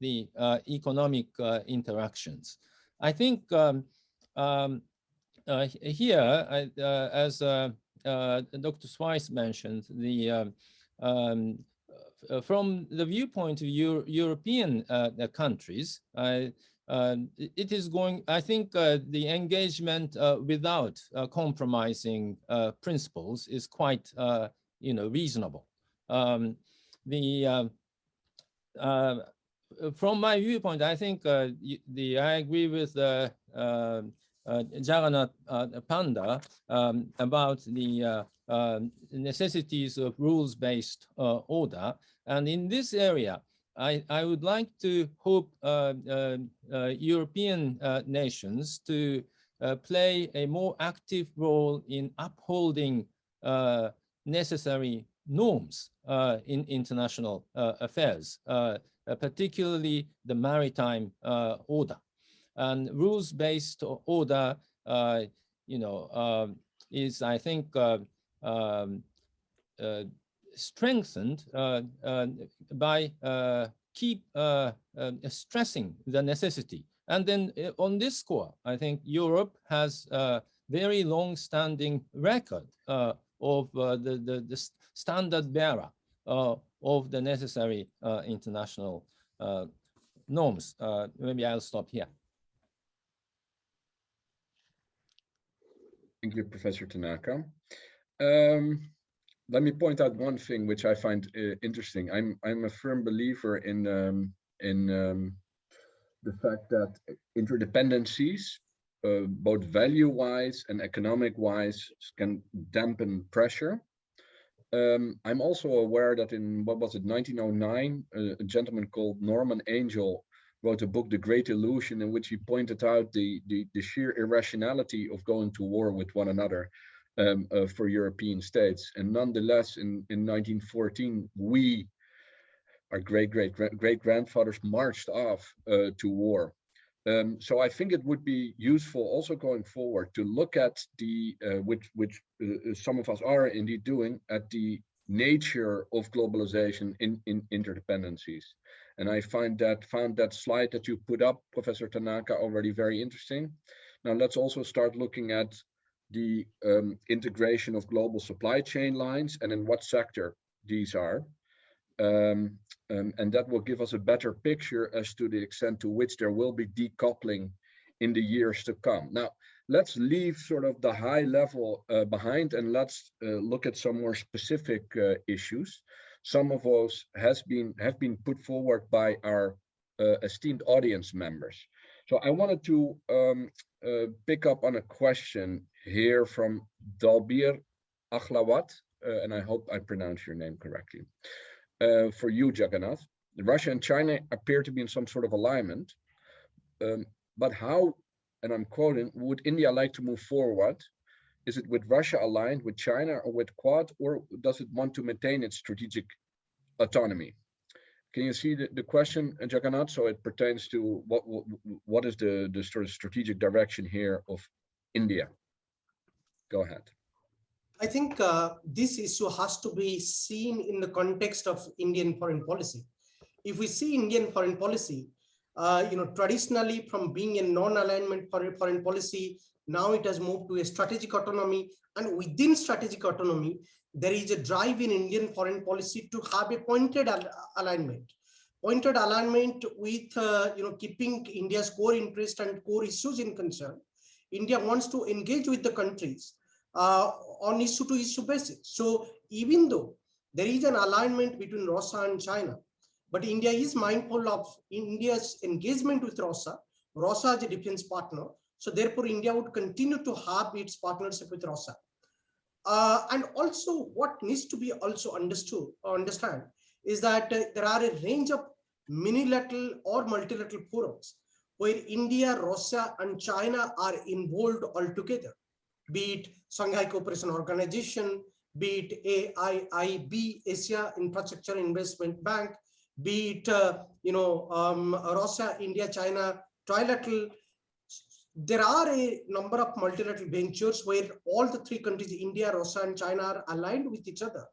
the economic interactions. I think here, as Dr. Swice mentioned, from the viewpoint of European countries, it is going, I think the engagement without compromising principles is quite reasonable. From my viewpoint, I think I agree with Jagannath Panda about the necessities of rules-based order. And in this area, I would like to hope European nations to play a more active role in upholding necessary norms in international affairs, particularly the maritime order. And rules-based order, is, I think, strengthened by keep stressing the necessity. And then on this score, I think Europe has a very long-standing record of the standard bearer of the necessary international norms. Maybe I'll stop here. Thank you, Professor Tanaka. Let me point out one thing which I find interesting. I'm a firm believer in the fact that interdependencies, both value-wise and economic-wise, can dampen pressure. I'm also aware that in, what was it, 1909, a gentleman called Norman Angell wrote a book, The Great Illusion, in which he pointed out the sheer irrationality of going to war with one another for European states. And nonetheless, in 1914, our great-grandfathers marched off to war. So I think it would be useful also going forward to look at the, which some of us are indeed doing, at the nature of globalization in interdependencies. And I found that slide that you put up, Professor Tanaka, already very interesting. Now let's also start looking at the integration of global supply chain lines and in what sector these are. And that will give us a better picture as to the extent to which there will be decoupling in the years to come. Now, let's leave sort of the high level behind and let's look at some more specific issues. Some of those have been put forward by our esteemed audience members. So I wanted to pick up on a question here from Dalbir Akhlawat, and I hope I pronounced your name correctly. For you, Jagannath, Russia and China appear to be in some sort of alignment, but how, and I'm quoting, would India like to move forward? Is it with Russia aligned with China or with Quad, or does it want to maintain its strategic autonomy? Can you see the question, Jagannath? So it pertains to what is the sort of strategic direction here of India? Go ahead. I think this issue has to be seen in the context of Indian foreign policy. If we see Indian foreign policy, traditionally from being a non-alignment foreign policy, now it has moved to a strategic autonomy, and within strategic autonomy, there is a drive in Indian foreign policy to have a pointed alignment. Pointed alignment with keeping India's core interest and core issues in concern. India wants to engage with the countries on issue-to-issue basis. So even though there is an alignment between Russia and China, but India is mindful of India's engagement with Russia. Russia as a defense partner. So therefore, India would continue to have its partnership with Russia. And also what needs to be also understand is that there are a range of minilateral or multilateral forums where India, Russia, and China are involved altogether, be it Shanghai Cooperation Organization, be it AIIB, Asia Infrastructure Investment Bank, be it Russia, India, China, trilateral. There are a number of multilateral ventures where all the three countries, India, Russia, and China, are aligned with each other.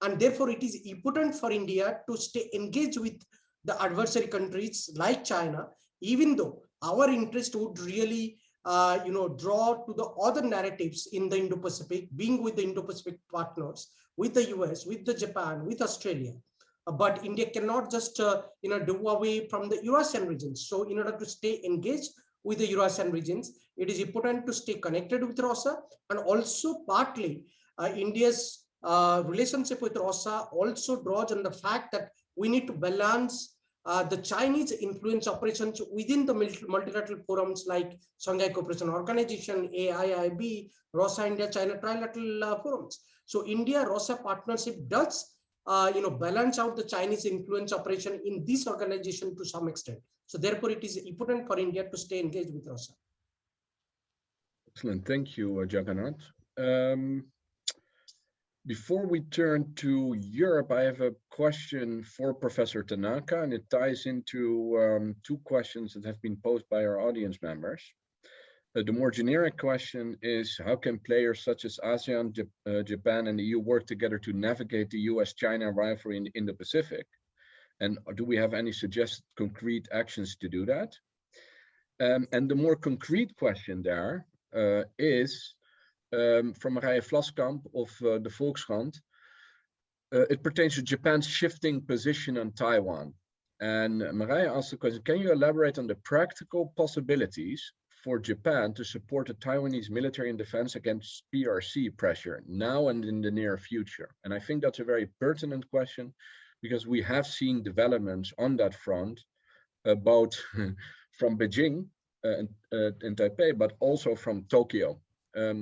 And therefore, it is important for India to stay engaged with the adversary countries like China, even though our interest would really draw to the other narratives in the Indo-Pacific, being with the Indo-Pacific partners, with the US, with the Japan, with Australia. But India cannot just do away from the Eurasian regions. So in order to stay engaged with the Eurasian regions, it is important to stay connected with Russia, and also partly India's relationship with Russia also draws on the fact that we need to balance the Chinese influence operations within the multilateral forums like Shanghai Cooperation Organization, AIIB, Russia, India, China trilateral forums. So India-Russia partnership does balance out the Chinese influence operation in this organization to some extent. So therefore, it is important for India to stay engaged with Russia. Excellent. Thank you, Jagannath. Before we turn to Europe, I have a question for Professor Tanaka, and it ties into two questions that have been posed by our audience members. The more generic question is, how can players such as ASEAN, Japan, and the EU work together to navigate the US-China rivalry in the Indo-Pacific? And do we have any suggested concrete actions to do that? And the more concrete question there is from Marije Vlaskamp of the Volkskrant. It pertains to Japan's shifting position on Taiwan. And Marije asked the question, can you elaborate on the practical possibilities for Japan to support the Taiwanese military and defense against PRC pressure now and in the near future? And I think that's a very pertinent question, because we have seen developments on that front, both from Beijing and Taipei, but also from Tokyo.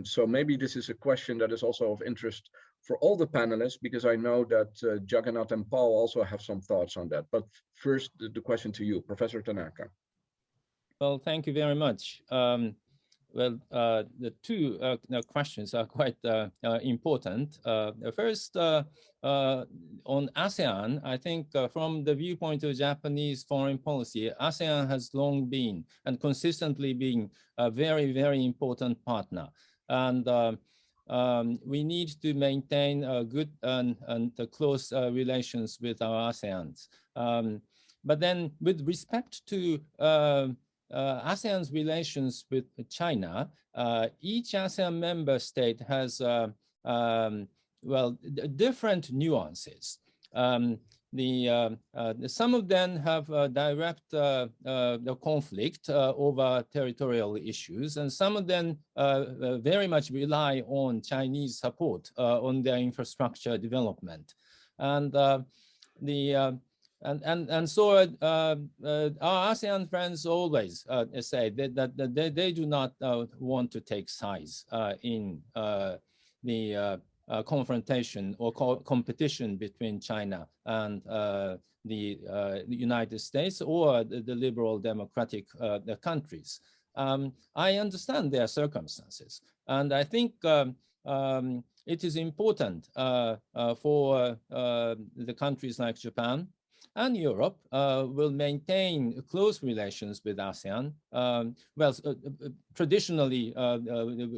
So maybe this is a question that is also of interest for all the panelists, because I know that Jagannath and Paul also have some thoughts on that. But first, the question to you, Professor Tanaka. Well, thank you very much. The two questions are quite important. First, on ASEAN, I think from the viewpoint of Japanese foreign policy, ASEAN has long been and consistently been a very, very important partner. And we need to maintain good and close relations with our ASEANs. But then with respect to ASEAN's relations with China, each ASEAN member state has, different nuances. Some of them have direct conflict over territorial issues, and some of them very much rely on Chinese support on their infrastructure development. And so our ASEAN friends always say that they do not want to take sides in the confrontation or competition between China and the United States or the liberal democratic countries. I understand their circumstances, and I think it is important for the countries like Japan and Europe will maintain close relations with ASEAN. Traditionally,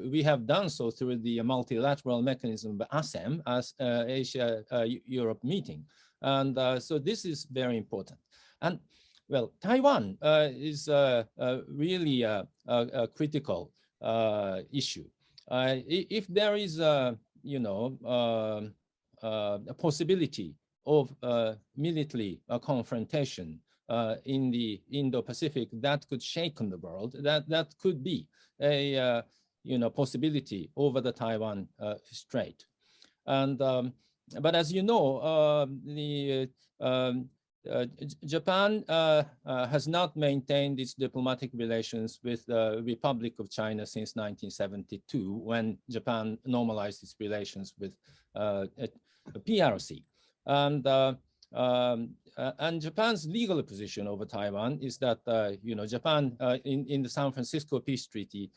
we have done so through the multilateral mechanism of ASEM, as Asia-Europe meeting. And so this is very important. And well, Taiwan is really a critical issue. If there is a possibility of military confrontation in the Indo-Pacific that could shake the world, that could be a possibility over the Taiwan Strait. And but as you know, Japan has not maintained its diplomatic relations with the Republic of China since 1972, when Japan normalized its relations with PRC. And Japan's legal position over Taiwan is that Japan in the San Francisco Peace Treaty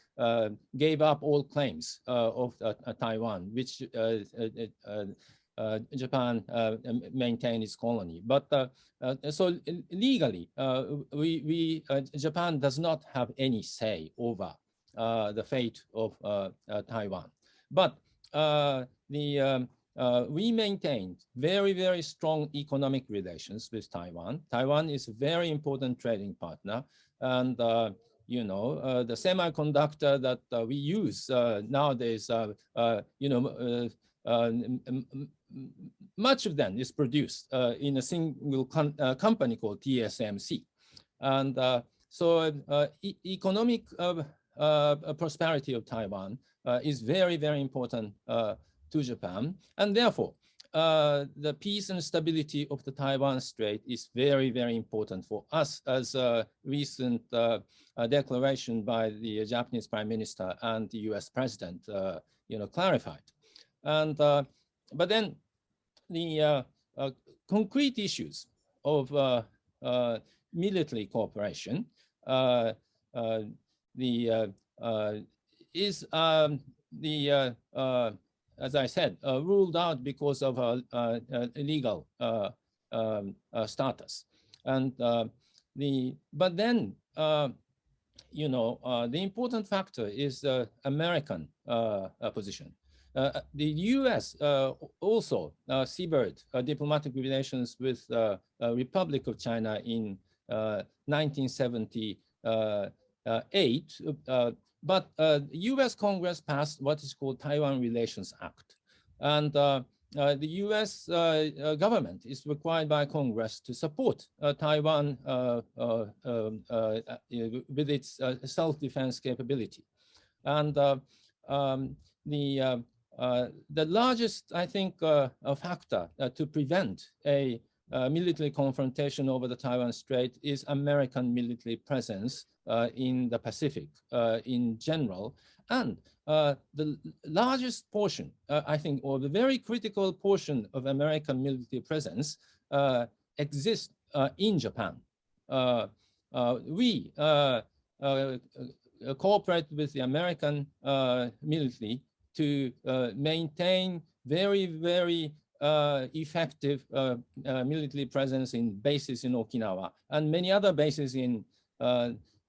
gave up all claims of Taiwan, which Japan maintained its colony. But so legally, Japan does not have any say over the fate of Taiwan. But we maintain very, very strong economic relations with Taiwan. Taiwan is a very important trading partner. And, the semiconductor that we use nowadays, much of them is produced in a single company called TSMC. And so economic prosperity of Taiwan is very, very important to Japan, and therefore the peace and stability of the Taiwan Strait is very, very important for us, as a recent declaration by the Japanese Prime Minister and the US President clarified. And but then the concrete issues of military cooperation, is as I said, ruled out because of illegal status. And but then, you know, the important factor is the American position. The U.S. Also severed diplomatic relations with Republic of China in 1978, but U.S. Congress passed what is called Taiwan Relations Act, and the U.S. Government is required by Congress to support Taiwan with its self-defense capability, and the largest, I think, factor to prevent a military confrontation over the Taiwan Strait is American military presence in the Pacific in general. And the largest portion, I think, or the very critical portion of American military presence exists in Japan. We cooperate with the American military to maintain very, very effective military presence in bases in Okinawa and many other bases in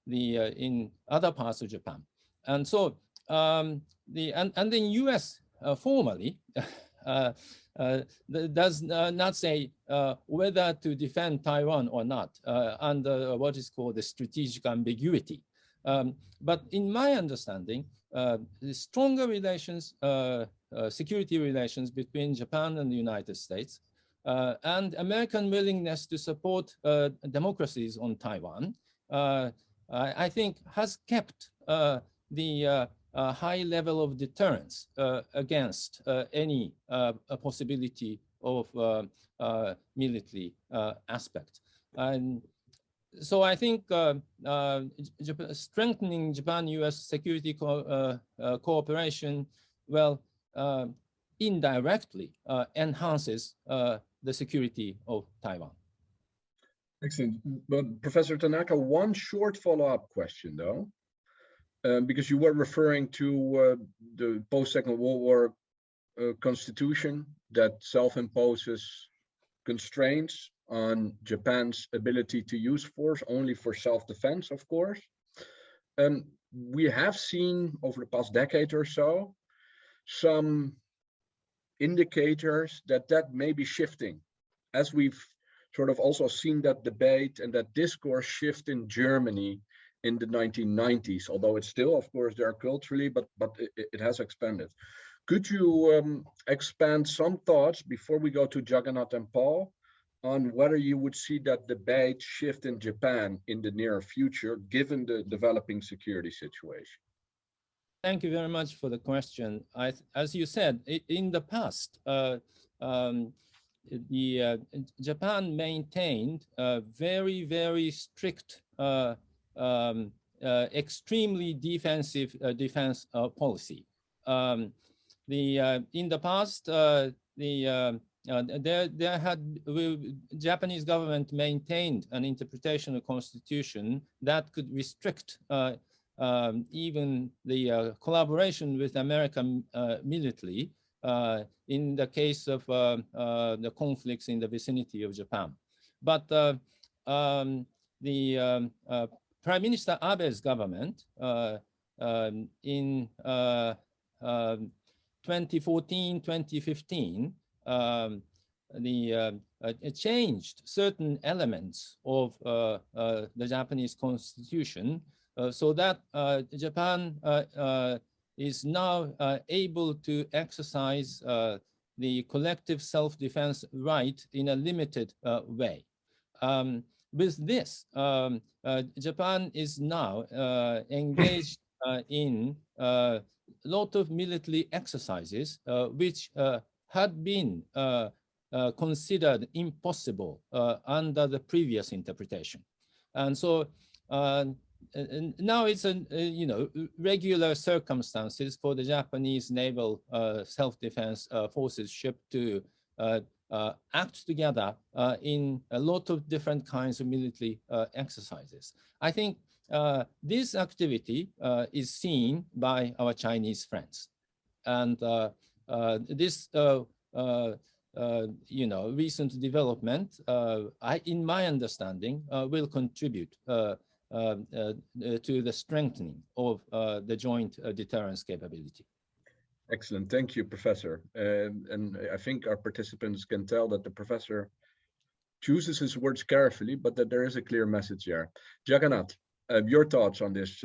in other parts of Japan. And so and then U.S. Formally does not say whether to defend Taiwan or not under what is called the strategic ambiguity. But in my understanding, the stronger relations, security relations between Japan and the United States, and American willingness to support democracies on Taiwan, I think has kept the high level of deterrence against any possibility of military aspect. And so I think strengthening Japan-US security cooperation, well, indirectly enhances the security of Taiwan. Excellent. But Professor Tanaka, one short follow-up question though, because you were referring to the post-Second World War constitution that self-imposes constraints on Japan's ability to use force only for self-defense, of course. We have seen over the past decade or so some indicators that that may be shifting, as we've sort of also seen that debate and that discourse shift in Germany in the 1990s, although it's still, of course, there culturally, but it has expanded. Could you expand some thoughts before we go to Jagannath and Paul on whether you would see that debate shift in Japan in the near future, given the developing security situation? Thank you very much for the question. As you said, in the past, Japan maintained a very, very strict, extremely defensive defense policy. In the past, Japanese government maintained an interpretation of constitution that could restrict even the collaboration with American military in the case of the conflicts in the vicinity of Japan. But Prime Minister Abe's government in 2014, 2015, it changed certain elements of the Japanese constitution so that Japan is now able to exercise the collective self-defense right in a limited way. With this, Japan is now engaged in a lot of military exercises which had been considered impossible under the previous interpretation. And so now it's regular circumstances for the Japanese naval self-defense forces ship to act together in a lot of different kinds of military exercises. I think this activity is seen by our Chinese friends. And this recent development, in my understanding, will contribute to the strengthening of the joint deterrence capability. Excellent, thank you, Professor. And I think our participants can tell that the professor chooses his words carefully, but that there is a clear message there. Jagannath, your thoughts on this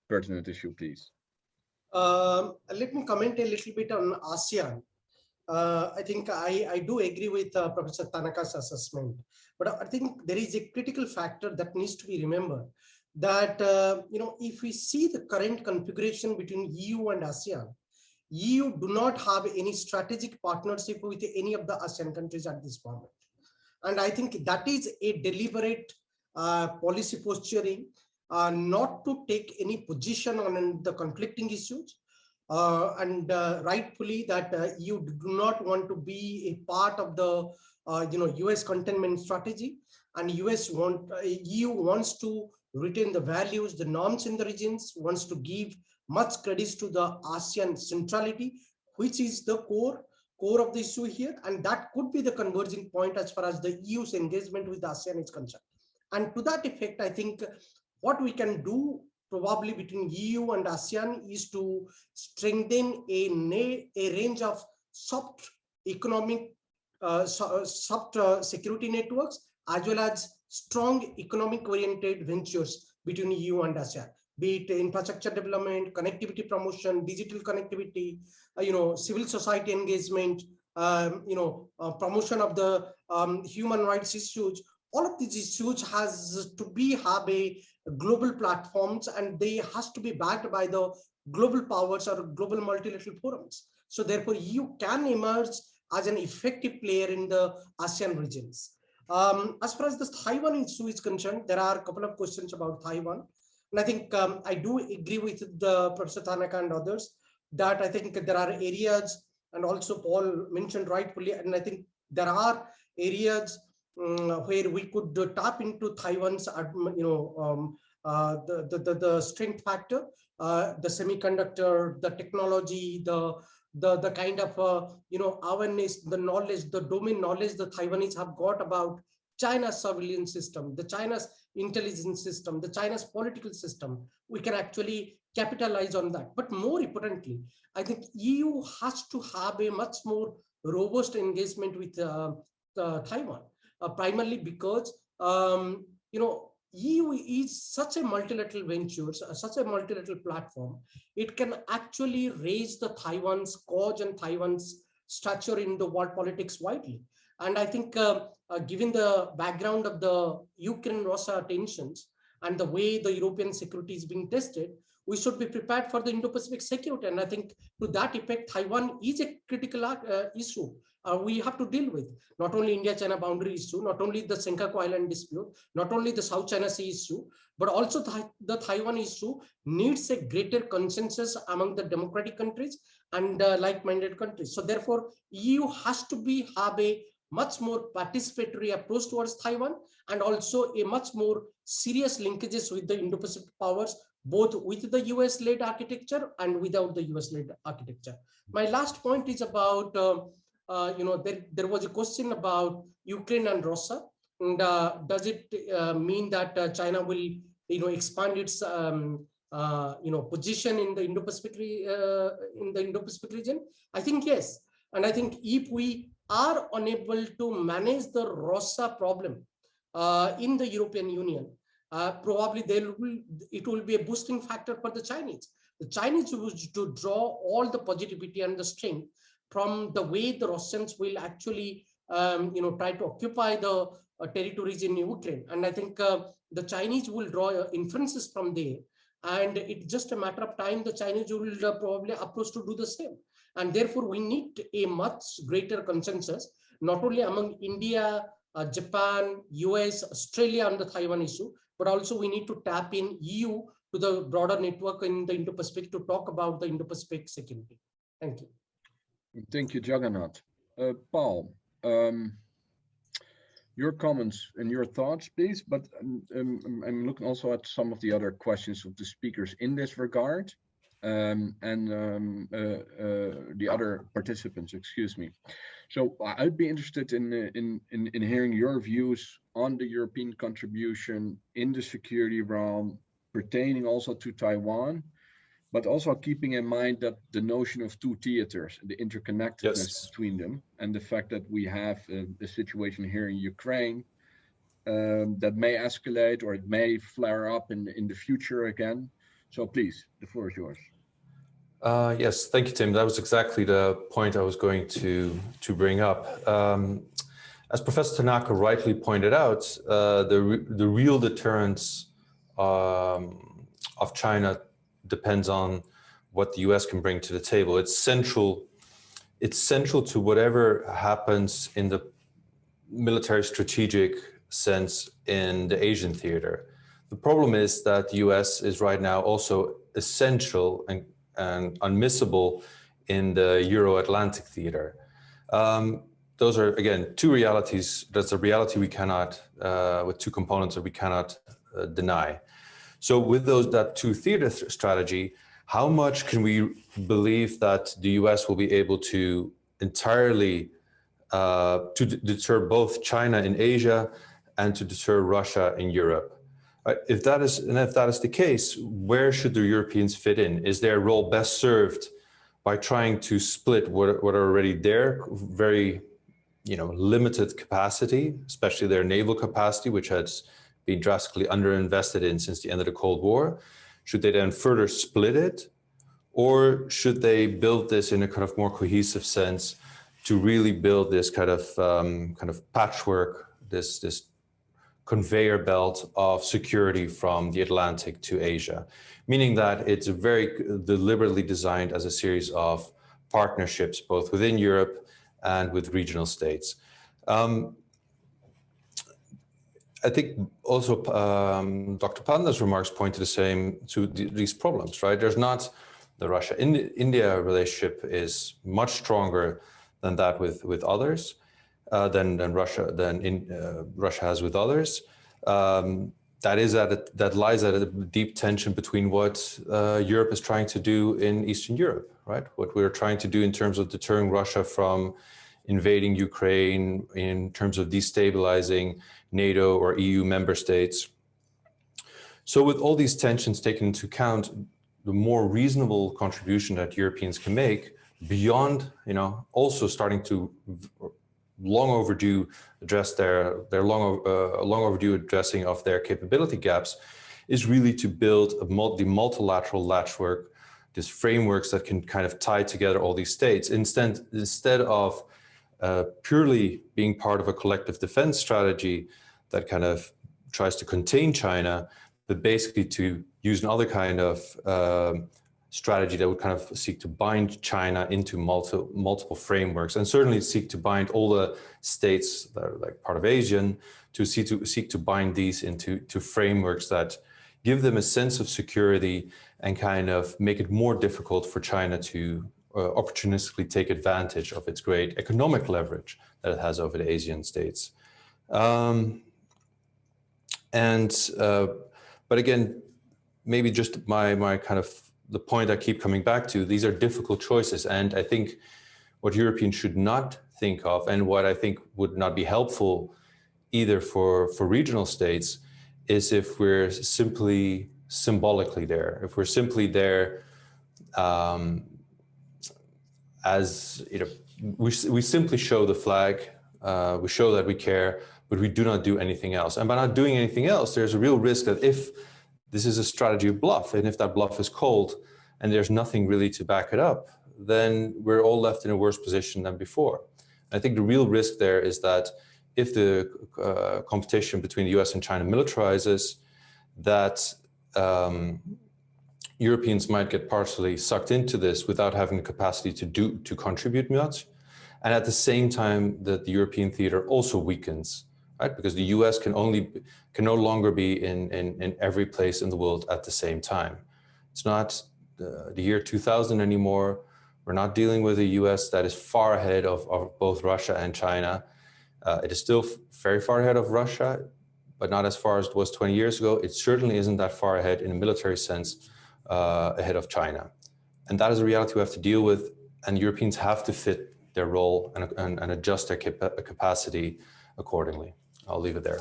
pertinent issue, please. Let me comment a little bit on ASEAN. I think I do agree with Professor Tanaka's assessment, but I think there is a critical factor that needs to be remembered, that if we see the current configuration between EU and ASEAN, EU do not have any strategic partnership with any of the ASEAN countries at this moment. And I think that is a deliberate policy posturing, not to take any position on the conflicting issues, and rightfully that EU do not want to be a part of the US containment strategy, and EU wants to retain the values, the norms in the regions, wants to give much credit to the ASEAN centrality, which is the core of the issue here, and that could be the converging point as far as the EU's engagement with ASEAN is concerned. And to that effect, I think what we can do probably between EU and ASEAN is to strengthen a range of soft economic, soft security networks, as well as strong economic oriented ventures between EU and ASEAN, be it infrastructure development, connectivity promotion, digital connectivity, civil society engagement, promotion of the human rights issues. All of these issues has to have a global platforms, and they has to be backed by the global powers or global multilateral forums. So therefore, EU can emerge as an effective player in the ASEAN regions. As far as the Taiwan issue is concerned, there are a couple of questions about Taiwan. And I think I do agree with the Professor Tanaka and others that I think there are areas, and also Paul mentioned rightfully, and I think there are areas where we could tap into Taiwan's, the strength factor, the semiconductor, the technology, the kind of awareness, the knowledge, the domain knowledge the Taiwanese have got about China's surveillance system, the China's intelligence system, the China's political system. We can actually capitalize on that. But more importantly, I think EU has to have a much more robust engagement with Taiwan, primarily because EU is such a multilateral venture, such a multilateral platform. It can actually raise the Taiwan's cause and Taiwan's stature in the world politics widely. And I think given the background of the Ukraine-Russia tensions and the way the European security is being tested, we should be prepared for the Indo-Pacific security. And I think to that effect, Taiwan is a critical issue we have to deal with. Not only India-China boundary issue, not only the Senkaku Island dispute, not only the South China Sea issue, but also the Taiwan issue needs a greater consensus among the democratic countries and like-minded countries. So therefore, EU has to have a much more participatory approach towards Taiwan, and also a much more serious linkages with the Indo-Pacific powers, both with the US-led architecture and without the US-led architecture. My last point is about, there was a question about Ukraine and Russia, and does it mean that China will, expand its, position in the Indo-Pacific region? I think yes, and I think if we are unable to manage the Russia problem in the European Union, probably it will be a boosting factor for the Chinese. The Chinese wish to draw all the positivity and the strength from the way the Russians will actually, try to occupy the territories in Ukraine. And I think the Chinese will draw inferences from there. And it's just a matter of time the Chinese will probably approach to do the same. And therefore, we need a much greater consensus, not only among India, Japan, US, Australia on the Taiwan issue, but also we need to tap in EU to the broader network in the Indo-Pacific to talk about the Indo-Pacific security. Thank you. Thank you, Jagannath. Paul, your comments and your thoughts, please. But I'm looking also at some of the other questions of the speakers in this regard, and the other participants, excuse me. So I'd be interested in hearing your views on the European contribution in the security realm, pertaining also to Taiwan, but also keeping in mind that the notion of two theaters, the interconnectedness between them, and the fact that we have a situation here in Ukraine that may escalate or it may flare up in the future again. So please, the floor is yours. Yes, thank you, Tim. That was exactly the point I was going to bring up. As Professor Tanaka rightly pointed out, the real deterrence of China depends on what the US can bring to the table. It's central to whatever happens in the military strategic sense in the Asian theater. The problem is that the US is right now also essential and unmissable in the Euro-Atlantic theater. Those are, again, two realities. That's a reality we cannot, with two components that we cannot deny. So with that two theater strategy, how much can we believe that the US will be able to entirely to deter both China in Asia and to deter Russia in Europe? If that is the case, where should the Europeans fit in? Is their role best served by trying to split what are already there, very limited capacity, especially their naval capacity, which has been drastically underinvested in since the end of the Cold War? Should they then further split it? Or should they build this in a kind of more cohesive sense to really build this kind of patchwork, this conveyor belt of security from the Atlantic to Asia, meaning that it's very deliberately designed as a series of partnerships, both within Europe and with regional states. I think also Dr. Panda's remarks point to these problems, right? There's not the Russia-India relationship is much stronger than that with others, than Russia has with others. That lies at a deep tension between what Europe is trying to do in Eastern Europe, right? What we're trying to do in terms of deterring Russia from invading Ukraine, in terms of destabilizing NATO or EU member states. So with all these tensions taken into account, the more reasonable contribution that Europeans can make beyond, also starting to long overdue address their long overdue addressing of their capability gaps is really to build the multilateral patchwork, these frameworks that can kind of tie together all these states instead of purely being part of a collective defense strategy that kind of tries to contain China, but basically to use another kind of strategy that would kind of seek to bind China into multiple frameworks, and certainly seek to bind all the states that are like part of ASEAN to seek to bind these into frameworks that give them a sense of security and kind of make it more difficult for China to opportunistically take advantage of its great economic leverage that it has over the ASEAN states. But again, maybe just my kind of the point I keep coming back to, these are difficult choices. And I think what Europeans should not think of, and what I think would not be helpful either for regional states, is if we're simply symbolically there, if we're simply there as, we simply show the flag, we show that we care, but we do not do anything else. And by not doing anything else, there's a real risk that if this is a strategy of bluff, and if that bluff is cold and there's nothing really to back it up, then we're all left in a worse position than before. I think the real risk there is that if the competition between the US and China militarizes, that Europeans might get partially sucked into this without having the capacity to contribute much. And at the same time that the European theater also weakens, right? Because the US can no longer be in every place in the world at the same time. It's not the year 2000 anymore. We're not dealing with a US that is far ahead of both Russia and China. It is still very far ahead of Russia, but not as far as it was 20 years ago. It certainly isn't that far ahead in a military sense ahead of China. And that is a reality we have to deal with, and Europeans have to fit their role and adjust their capacity accordingly. I'll leave it there.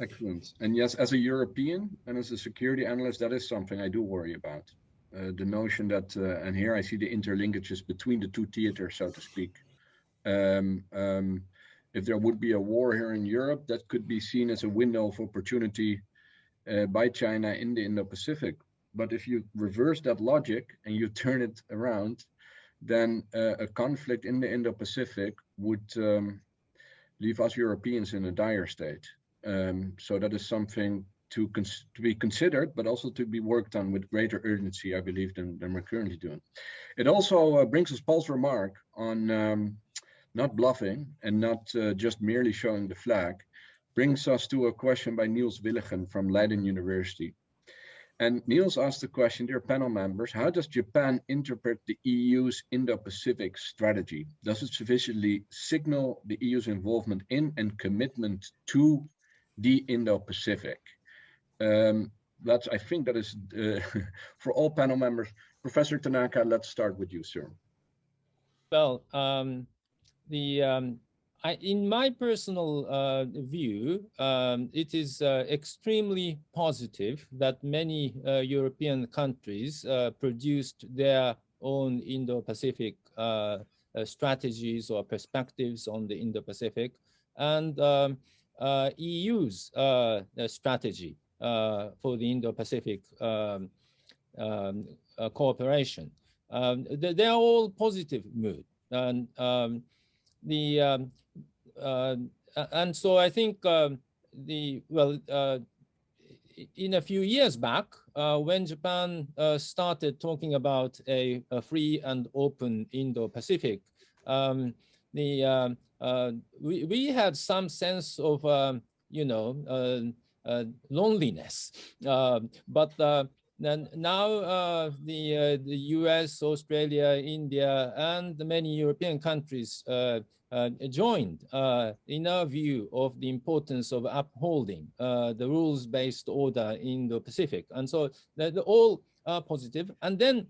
Excellent. And yes, as a European and as a security analyst, that is something I do worry about. The notion that, and here I see the interlinkages between the two theaters, so to speak. If there would be a war here in Europe, that could be seen as a window of opportunity by China in the Indo-Pacific. But if you reverse that logic and you turn it around, then a conflict in the Indo-Pacific would leave us Europeans in a dire state. So that is something to be considered, but also to be worked on with greater urgency, I believe, than we're currently doing. It also brings us Paul's remark on not bluffing and not just merely showing the flag, brings us to a question by Niels Willigen from Leiden University. And Niels asked the question, dear panel members, how does Japan interpret the EU's Indo-Pacific strategy? Does it sufficiently signal the EU's involvement in and commitment to the Indo-Pacific? I think that is for all panel members. Professor Tanaka, let's start with you, sir. Well, in my personal view, it is extremely positive that many European countries produced their own Indo-Pacific strategies or perspectives on the Indo-Pacific, and EU's strategy for the Indo-Pacific cooperation. They are all positive mood. And and so I think in a few years back, when Japan started talking about a free and open Indo-Pacific, we had some sense of loneliness, but now the US, Australia, India, and many European countries joined in our view of the importance of upholding the rules-based order in the Pacific. And so they're all positive. And then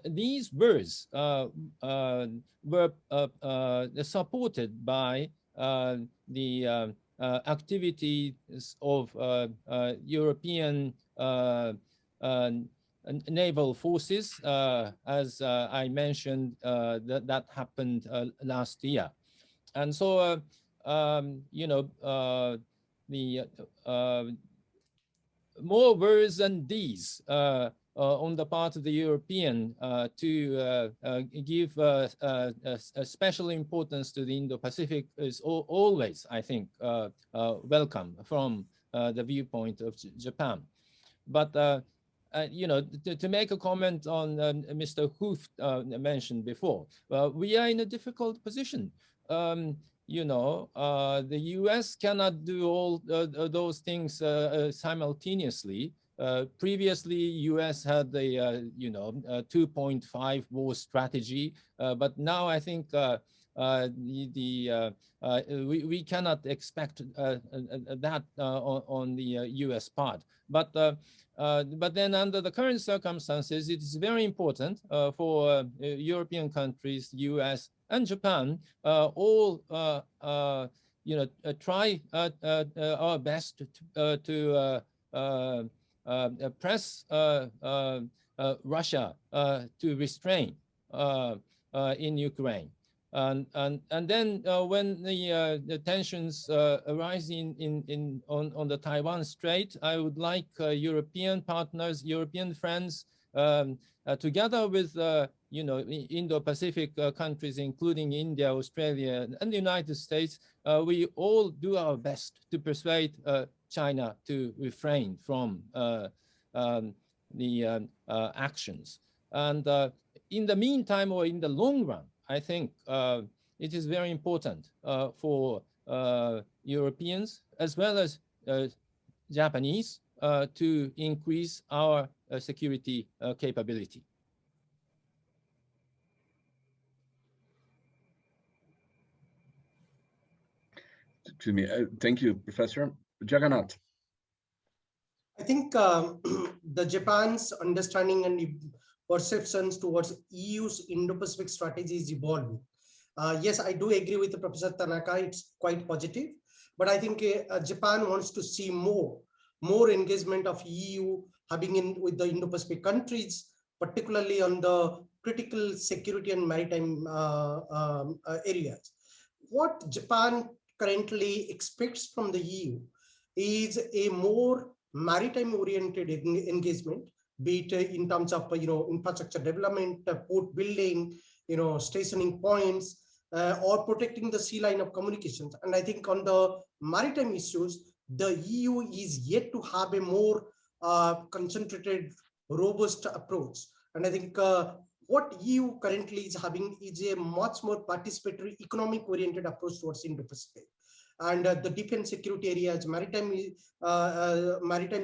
these words were supported by the activities of European naval forces, as I mentioned, that happened last year. And so, more words than these on the part of the European to give a special importance to the Indo-Pacific is always, I think, welcome from the viewpoint of Japan. But to make a comment on Mr. Hooft mentioned before, we are in a difficult position. The US cannot do all those things simultaneously. Previously, US had the 2.5 war strategy, but now I think we cannot expect that on the US part. But then under the current circumstances, it is very important for European countries, US and Japan, all try our best to press Russia to restrain in Ukraine. And then when the tensions arise on the Taiwan Strait, I would like European partners, European friends, together with Indo-Pacific countries, including India, Australia, and the United States, we all do our best to persuade China to refrain from the actions. And in the meantime, or in the long run, I think it is very important for Europeans as well as Japanese to increase our security capability. Excuse me. Thank you, Professor. Jagannath. I think the Japan's understanding and perceptions towards EU's Indo-Pacific strategy is evolving. Yes, I do agree with Professor Tanaka. It's quite positive, but I think Japan wants to see more engagement of EU having with the Indo-Pacific countries, particularly on the critical security and maritime areas. What Japan currently expects from the EU is a more maritime-oriented engagement, be it in terms of infrastructure development, port building, stationing points, or protecting the sea line of communications. And I think on the maritime issues, the EU is yet to have a more concentrated, robust approach. And I think what EU currently is having is a much more participatory, economic-oriented approach towards Indo-Pacific. And the defense security areas, maritime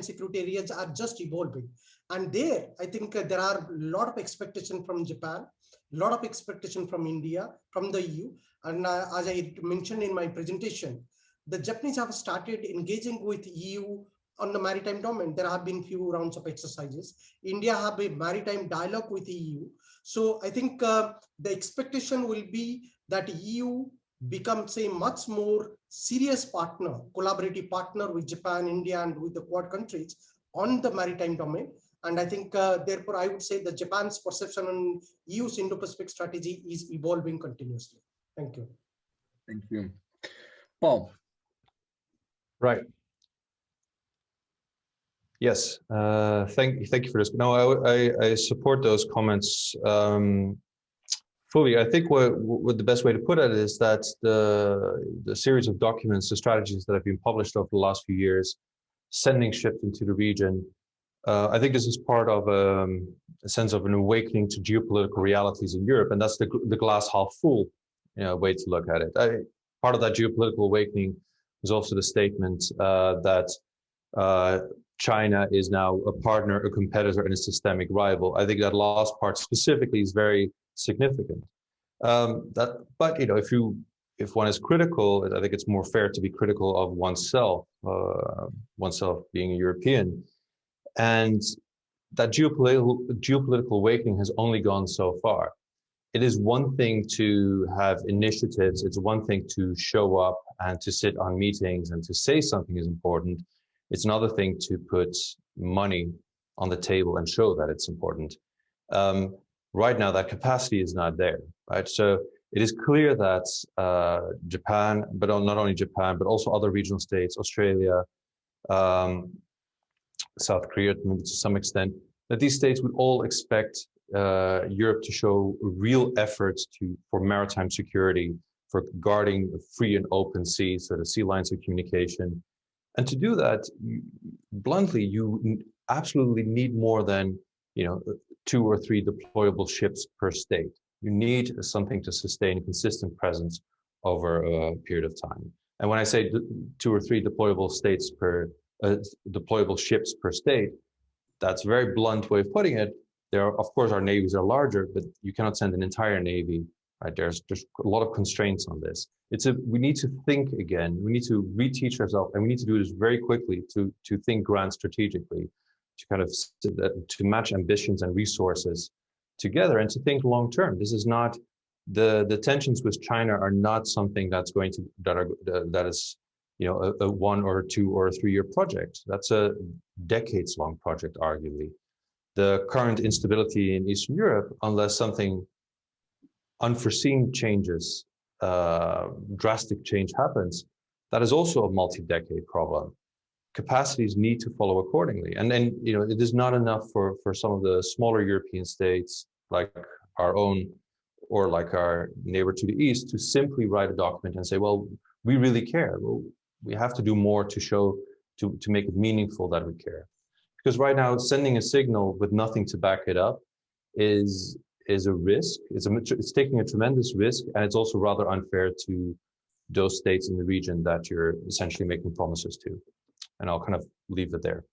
security areas are just evolving. And there, I think there are a lot of expectation from Japan, a lot of expectation from India, from the EU. And as I mentioned in my presentation, the Japanese have started engaging with EU on the maritime domain. There have been few rounds of exercises. India have a maritime dialogue with the EU. So I think the expectation will be that EU becomes a much more serious partner, collaborative partner with Japan, India, and with the Quad countries on the maritime domain. And I think, therefore, I would say that Japan's perception on EU's Indo-Pacific strategy is evolving continuously. Thank you. Thank you. Paul. Right. Yes, thank you for this. No, I support those comments fully. I think what the best way to put it is that the series of documents, the strategies that have been published over the last few years, sending ships into the region, I think this is part of a sense of an awakening to geopolitical realities in Europe, and that's the glass half full way to look at it. Part of that geopolitical awakening was also the statement that China is now a partner, a competitor, and a systemic rival. I think that last part specifically is very significant. But if one is critical, I think it's more fair to be critical of oneself, oneself being a European. And that geopolitical awakening has only gone so far. It is one thing to have initiatives. It's one thing to show up and to sit on meetings and to say something is important. It's another thing to put money on the table and show that it's important. Right now, that capacity is not there, right? So it is clear that Japan, but not only Japan, but also other regional states, Australia, South Korea, to some extent, that these states would all expect Europe to show real efforts for maritime security, for guarding free and open seas, so the sea lines of communication. And to do that, bluntly, you absolutely need more than 2 or 3 deployable ships per state. You need something to sustain a consistent presence over a period of time. And when I say 2 or 3 deployable ships per state, that's a very blunt way of putting it. Of course, our navies are larger, but you cannot send an entire navy. Right? There's a lot of constraints on this. We need to think again. We need to reteach ourselves, and we need to do this very quickly to think grand strategically, to kind of to match ambitions and resources together, and to think long term. This is not the tensions with China are not something that's going to that is a 1 or 2 or 3 year project. That's a decades long project, arguably. The current instability in Eastern Europe, unless something unforeseen changes, drastic change happens, that is also a multi-decade problem. Capacities need to follow accordingly. And then, it is not enough for some of the smaller European states like our own or like our neighbor to the east to simply write a document and say, well, we really care. Well, we have to do more to show, to make it meaningful that we care. Because right now, sending a signal with nothing to back it up is a risk. It's taking a tremendous risk, and it's also rather unfair to those states in the region that you're essentially making promises to. And I'll kind of leave it there.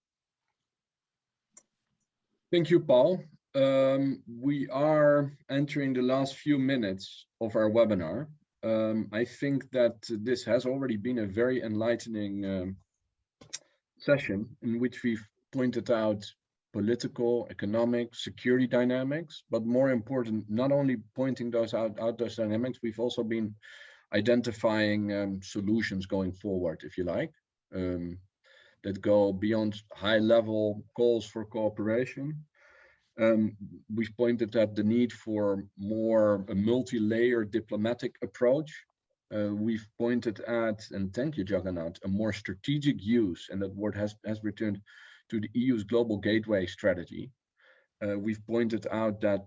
Thank you, Paul. We are entering the last few minutes of our webinar. I think that this has already been a very enlightening session in which we've pointed out political, economic, security dynamics, but more important, not only pointing those out those dynamics, we've also been identifying solutions going forward, if you like, that go beyond high-level calls for cooperation. We've pointed at the need for a multi-layered diplomatic approach. We've pointed at, and thank you, Jagannath, a more strategic use, and that word has returned to the EU's global gateway strategy. We've pointed out that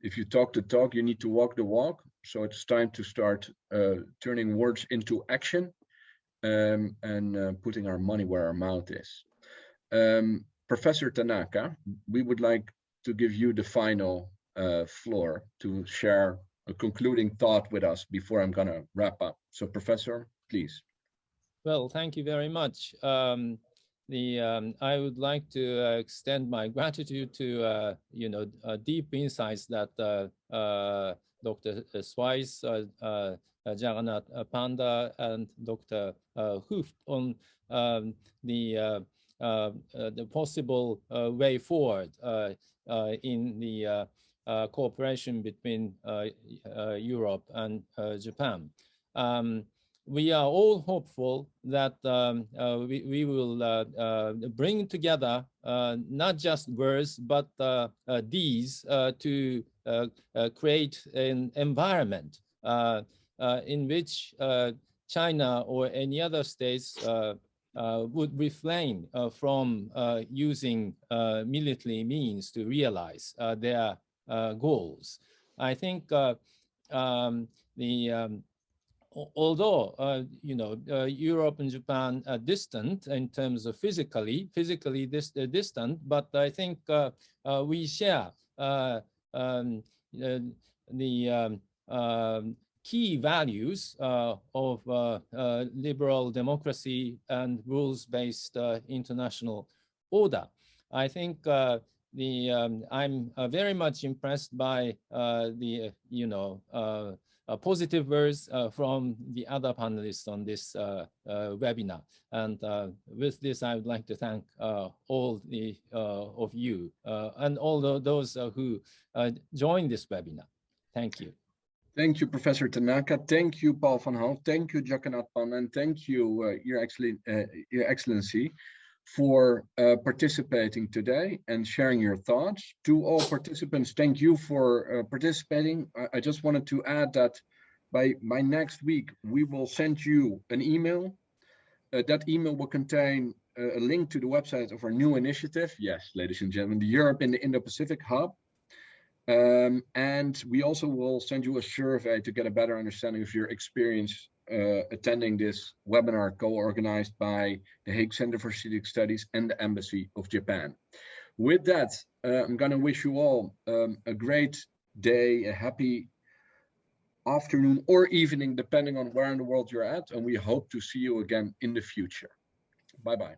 if you talk the talk, you need to walk the walk. So it's time to start turning words into action and putting our money where our mouth is. Professor Tanaka, we would like to give you the final floor to share a concluding thought with us before I'm going to wrap up. So, Professor, please. Well, thank you very much. I would like to extend my gratitude to deep insights that Dr. Sweiss, Jagannath, Panda, and Dr. Hooft on the possible way forward in the cooperation between Europe and Japan. We are all hopeful that we will bring together not just words, but deeds to create an environment in which China or any other states would refrain from using military means to realize their goals. I think although Europe and Japan are distant in terms of physically distant, but I think we share the key values of liberal democracy and rules-based international order. I think I'm very much impressed by the positive words from the other panelists on this webinar. And with this, I would like to thank all of you and all those who joined this webinar. Thank you. Thank you, Professor Tanaka. Thank you, Paul van Hoff. Thank you, Jagannath Panda, and thank you, Your Excellency, for participating today and sharing your thoughts. To all participants, thank you for participating. I just wanted to add that by next week, we will send you an email. That email will contain a link to the website of our new initiative. Yes, ladies and gentlemen, the Europe in the Indo-Pacific Hub. And we also will send you a survey to get a better understanding of your experience attending this webinar co-organized by the Hague Center for Strategic Studies and the Embassy of Japan. With that, I'm going to wish you all a great day, a happy afternoon or evening, depending on where in the world you're at, and we hope to see you again in the future. Bye-bye.